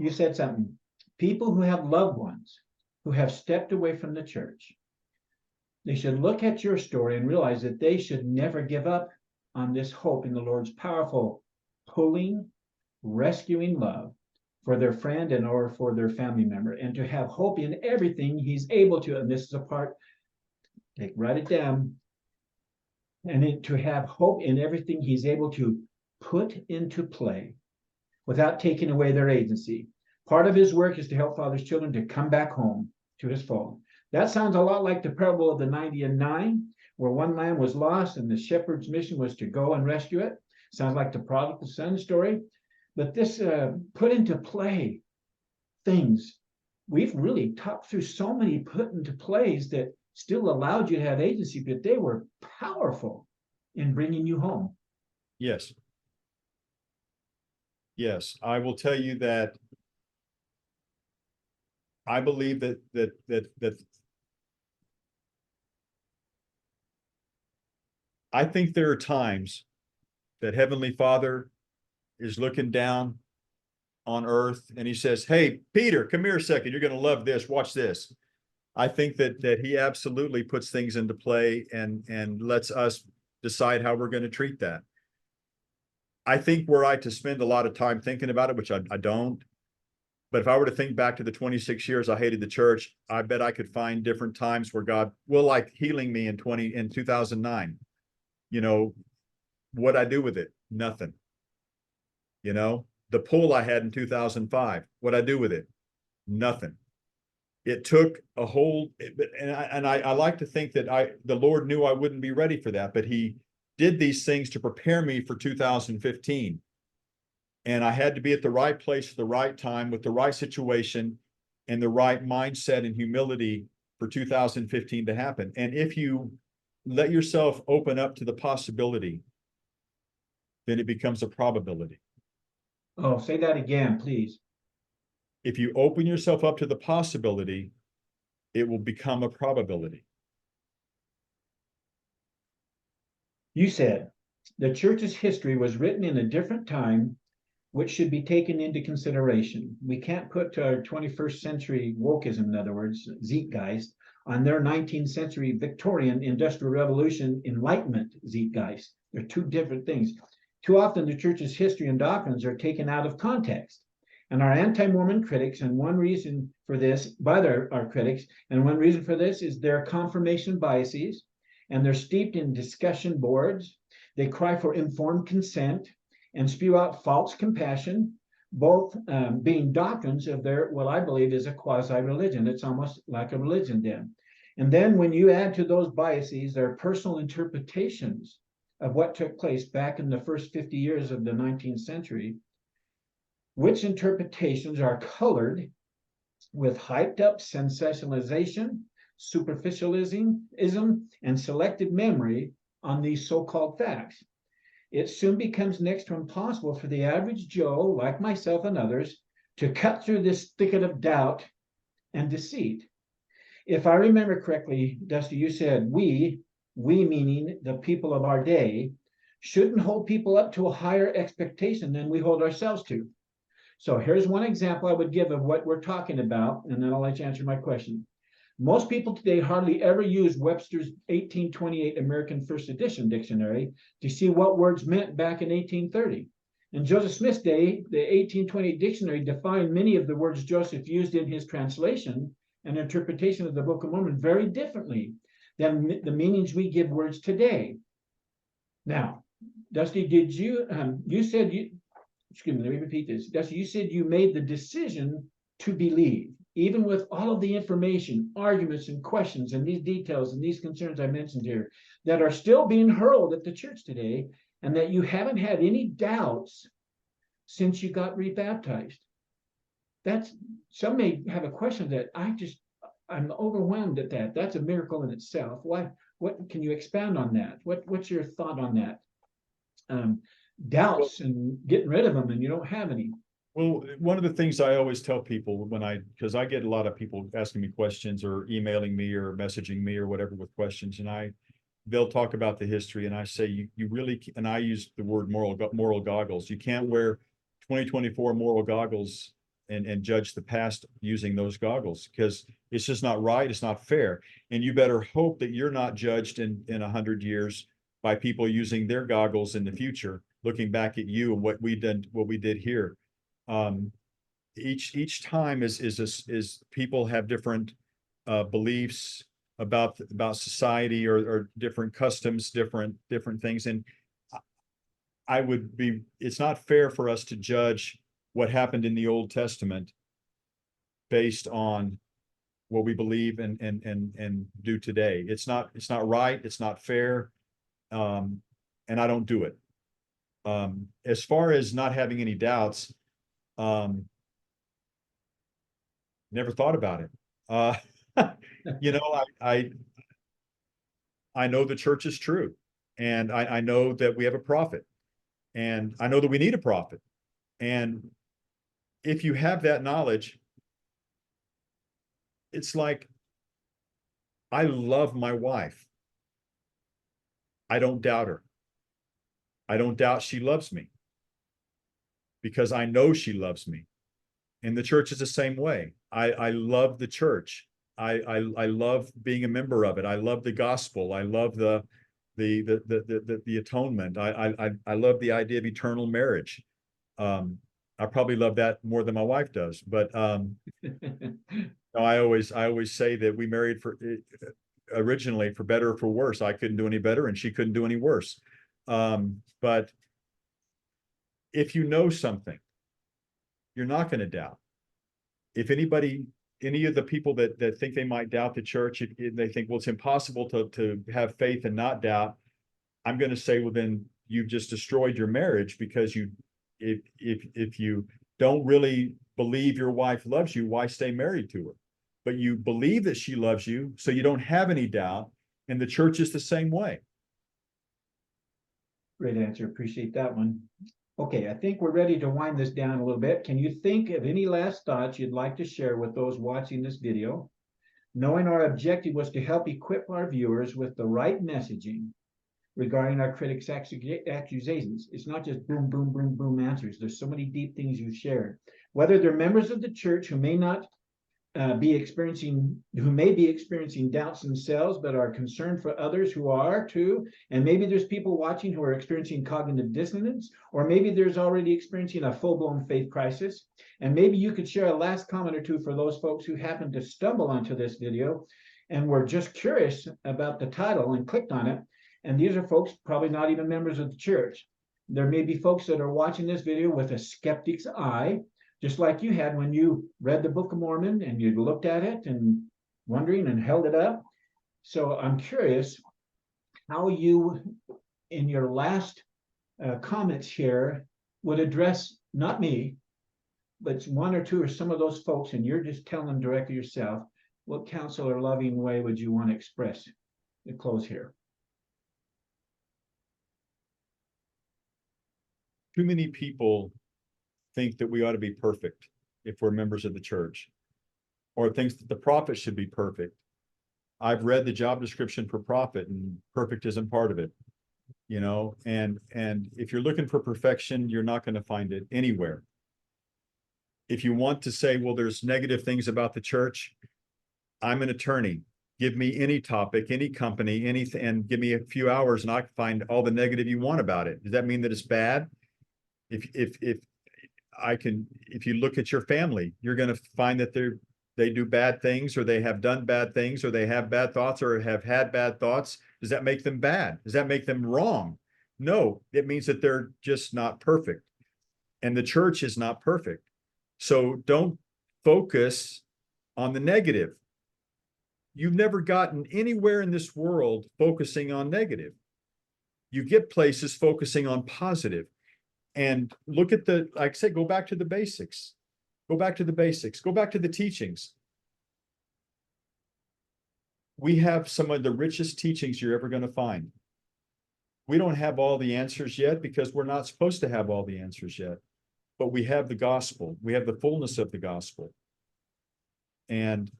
You said something. People who have loved ones who have stepped away from the church, they should look at your story and realize that they should never give up on this hope in the Lord's powerful, pulling, rescuing love for their friend and or for their family member, and to have hope in everything he's able to. And this is a part, write it down. And to have hope in everything he's able to put into play without taking away their agency. Part of his work is to help Father's children to come back home to his fold. That sounds a lot like the parable of the 90 and 9, where one lamb was lost and the shepherd's mission was to go and rescue it. Sounds like the prodigal son story. But this put into play things. We've really talked through so many put into plays that still allowed you to have agency, but they were powerful in bringing you home. yes. Yes, I will tell you that I believe that I think there are times that Heavenly Father is looking down on earth and he says, "Hey, Peter, come here a second. You're going to love this. Watch this." I think that he absolutely puts things into play and lets us decide how we're going to treat that. I think were I to spend a lot of time thinking about it, which I don't, but if I were to think back to the 26 years I hated the church, I bet I could find different times where God will, like healing me in 2009. You know, what I do with it? Nothing. You know, the pull I had in 2005, what I do with it? Nothing. It took a whole, and I like to think that the Lord knew I wouldn't be ready for that, but he did these things to prepare me for 2015. And I had to be at the right place at the right time with the right situation and the right mindset and humility for 2015 to happen. And if you let yourself open up to the possibility, then it becomes a probability. Oh, say that again, please. If you open yourself up to the possibility, it will become a probability. You said the church's history was written in a different time, which should be taken into consideration. We can't put our 21st century wokeism, in other words, Zeitgeist, on their 19th century Victorian Industrial Revolution Enlightenment Zeitgeist. They're two different things. Too often the church's history and doctrines are taken out of context. And our anti-Mormon critics, and one reason for this, our critics, and one reason for this is their confirmation biases, and they're steeped in discussion boards. They cry for informed consent and spew out false compassion, both being doctrines of their, what I believe is a quasi-religion. It's almost like a religion then. And then when you add to those biases their personal interpretations of what took place back in the first 50 years of the 19th century, which interpretations are colored with hyped up sensationalization, superficialism, and selective memory on these so-called facts, it soon becomes next to impossible for the average Joe, like myself and others, to cut through this thicket of doubt and deceit. If I remember correctly, Dusty, you said we meaning the people of our day, shouldn't hold people up to a higher expectation than we hold ourselves to. So here's one example I would give of what we're talking about, and then I'll let you answer my question. Most people today hardly ever use Webster's 1828 American First Edition dictionary to see what words meant back in 1830. In Joseph Smith's day, the 1828 dictionary defined many of the words Joseph used in his translation and interpretation of the Book of Mormon very differently than the meanings we give words today. Now, Dusty, did you, excuse me, let me repeat this. Dusty, you said you made the decision to believe, even with all of the information, arguments, and questions, and these details and these concerns I mentioned here that are still being hurled at the church today, and that you haven't had any doubts since you got rebaptized. That's, some may have a question that I'm overwhelmed at that. That's a miracle in itself. Why? What can you expand on that? What's your thought on that? Doubts and getting rid of them, and you don't have any. Well, one of the things I always tell people because I get a lot of people asking me questions or emailing me or messaging me or whatever with questions, and they'll talk about the history, and I say you really, and I use the word moral goggles. You can't wear 2024 moral goggles and judge the past using those goggles, because it's just not right. It's not fair, and you better hope that you're not judged in 100 years by people using their goggles in the future, looking back at you and what we did here. Um, each time is people have different beliefs about society, or different customs, different things, and it's not fair for us to judge what happened in the Old Testament based on what we believe and do today. It's not right. It's not fair, and I don't do it. As far as not having any doubts, never thought about it. You know, I know the church is true, and I know that we have a prophet, and I know that we need a prophet. And if you have that knowledge, it's like, I love my wife. I don't doubt her. I don't doubt she loves me, because I know she loves me. And the church is the same way. I love the church. I love being a member of it. I love the gospel. I love the atonement. I love the idea of eternal marriage. I probably love that more than my wife does. But I always say that we married originally for better or for worse. I couldn't do any better, and she couldn't do any worse. But if you know something, you're not going to doubt. If any of the people that think they might doubt the church, if they think, well, it's impossible to have faith and not doubt, I'm going to say, well, then you've just destroyed your marriage, because if you don't really believe your wife loves you, why stay married to her? But you believe that she loves you, so you don't have any doubt, and the church is the same way. Great answer. Appreciate that one. Okay, I think we're ready to wind this down a little bit. Can you think of any last thoughts you'd like to share with those watching this video? Knowing our objective was to help equip our viewers with the right messaging regarding our critics' accusations. It's not just boom, boom, boom, boom answers. There's so many deep things you shared. Whether they're members of the church who may not who may be experiencing doubts themselves, but are concerned for others who are too. And maybe there's people watching who are experiencing cognitive dissonance, or maybe there's already experiencing a full-blown faith crisis. And maybe you could share a last comment or two for those folks who happen to stumble onto this video and were just curious about the title and clicked on it. And these are folks probably not even members of the church. There may be folks that are watching this video with a skeptic's eye, just like you had when you read the Book of Mormon and you looked at it and wondering and held it up. So I'm curious how you, in your last comments here, would address, not me, but one or two or some of those folks, and you're just telling them directly yourself, what counsel or loving way would you want to express to close here? Too many people think that we ought to be perfect if we're members of the church, or thinks that the prophet should be perfect. I've read the job description for prophet, and perfect isn't part of it, and if you're looking for perfection, you're not going to find it anywhere. If you want to say, well, there's negative things about the church, I'm an attorney. Give me any topic, any company, anything, and give me a few hours and I can find all the negative you want about it. Does that mean that it's bad? If you look at your family, you're going to find that they do bad things, or they have done bad things, or they have bad thoughts, or have had bad thoughts. Does that make them bad? Does that make them wrong? No, it means that they're just not perfect. And the church is not perfect. So don't focus on the negative. You've never gotten anywhere in this world focusing on negative. You get places focusing on positive. And look at like I said, go back to the basics. Go back to the basics. Go back to the teachings. We have some of the richest teachings you're ever going to find. We don't have all the answers yet, because we're not supposed to have all the answers yet. but we have the gospel. We have the fullness of the gospel. And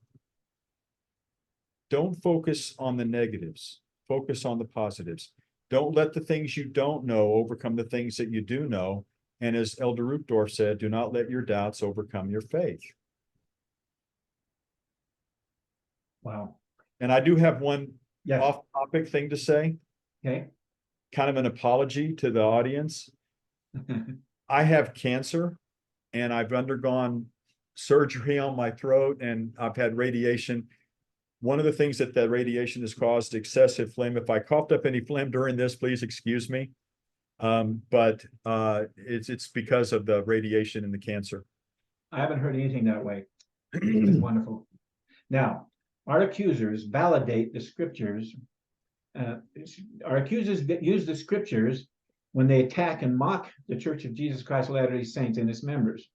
don't focus on the negatives. Focus on the positives. Don't let the things you don't know overcome the things that you do know. And as Elder Ruchtdorf said, do not let your doubts overcome your faith. Wow. And I do have one Yes. off-topic thing to say, Okay. kind of an apology to the audience. I have cancer and I've undergone surgery on my throat and I've had radiation. One of the things that radiation has caused excessive phlegm. If I coughed up any phlegm during this, please excuse me. But it's because of the radiation and the cancer. I haven't heard anything that way. It's wonderful. Now, our accusers validate the scriptures. Our accusers use the scriptures when they attack and mock the Church of Jesus Christ of Latter-day Saints and its members.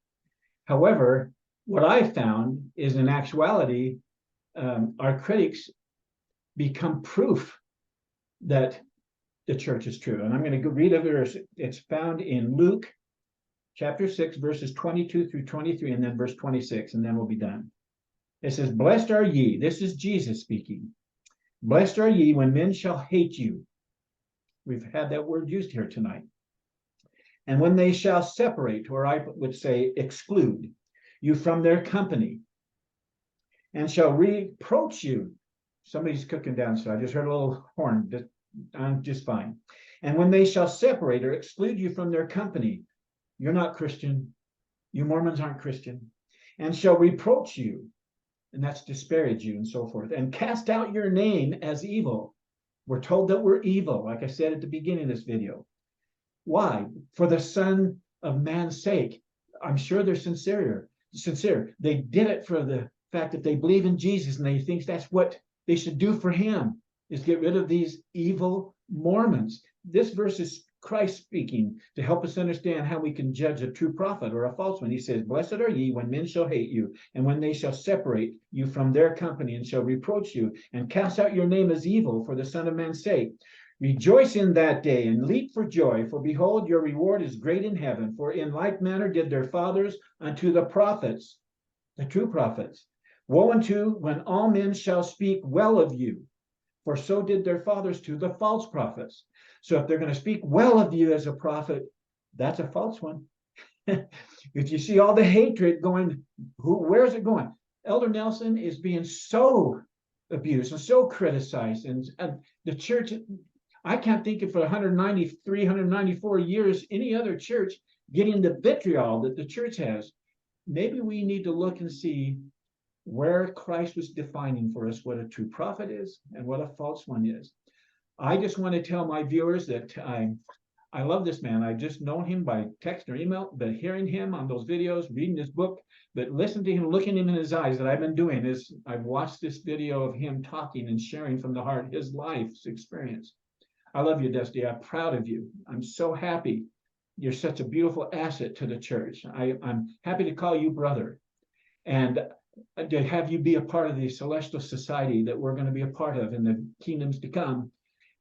However, what I found is in actuality, our critics become proof that the church is true. And I'm going to read a verse. It's found in Luke chapter 6, verses 22 through 23, and then verse 26, and then we'll be done. It says, "Blessed are ye," this is Jesus speaking, "blessed are ye when men shall hate you." We've had that word used here tonight. "And when they shall separate," or I would say exclude, "you from their company, and shall reproach you." Somebody's cooking down, so I just heard a little horn. I'm just fine. "And when they shall separate or exclude you from their company," you're not Christian, you Mormons aren't Christian, "and shall reproach you," and that's disparage you and so forth, "and cast out your name as evil." We're told that we're evil, like I said at the beginning of this video. Why? "For the Son of Man's sake." I'm sure they're sincere. They did it for the fact that they believe in Jesus and they think that's what they should do for him, is get rid of these evil Mormons. This verse is Christ speaking to help us understand how we can judge a true prophet or a false one. He says, "Blessed are ye when men shall hate you, and when they shall separate you from their company, and shall reproach you, and cast out your name as evil for the Son of Man's sake. Rejoice in that day, and leap for joy, for behold, your reward is great in heaven. For in like manner did their fathers unto the prophets," the true prophets. "Woe unto when all men shall speak well of you, for so did their fathers to the false prophets." So if they're going to speak well of you as a prophet, that's a false one. If you see all the hatred going, where's it going? Elder Nelson is being so abused and so criticized, and the church, I can't think of for 193, 194 years, any other church getting the vitriol that the church has. Maybe we need to look and see where Christ was defining for us what a true prophet is and what a false one is. I just want to tell my viewers that I love this man. I've just known him by text or email, but hearing him on those videos, reading his book, but listen to him, looking him in his eyes, that I've been doing is I've watched this video of him talking and sharing from the heart his life's experience. I love you, Dusty. I'm proud of you. I'm so happy. You're such a beautiful asset to the church. I'm happy to call you brother, and to have you be a part of the celestial society that we're going to be a part of in the kingdoms to come.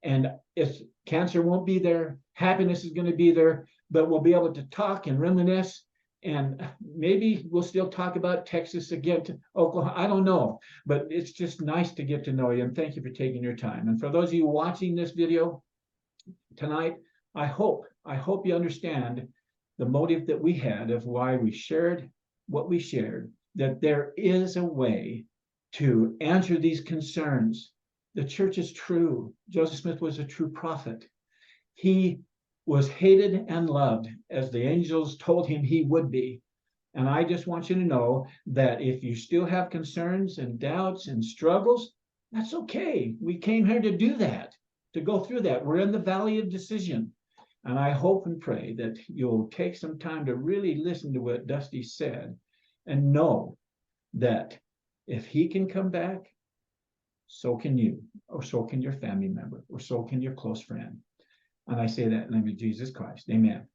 And if cancer won't be there, happiness is going to be there, but we'll be able to talk and reminisce, and maybe we'll still talk about Texas again, to Oklahoma. I don't know, but it's just nice to get to know you, and thank you for taking your time. And for those of you watching this video tonight, I hope you understand the motive that we had of why we shared what we shared, that there is a way to answer these concerns. The church is true. Joseph Smith was a true prophet. He was hated and loved as the angels told him he would be. And I just want you to know that if you still have concerns and doubts and struggles, that's okay. We came here to do that, to go through that. We're in the valley of decision. And I hope and pray that you'll take some time to really listen to what Dusty said and know that if he can come back, so can you, or so can your family member, or so can your close friend. And I say that in the name of Jesus Christ. Amen.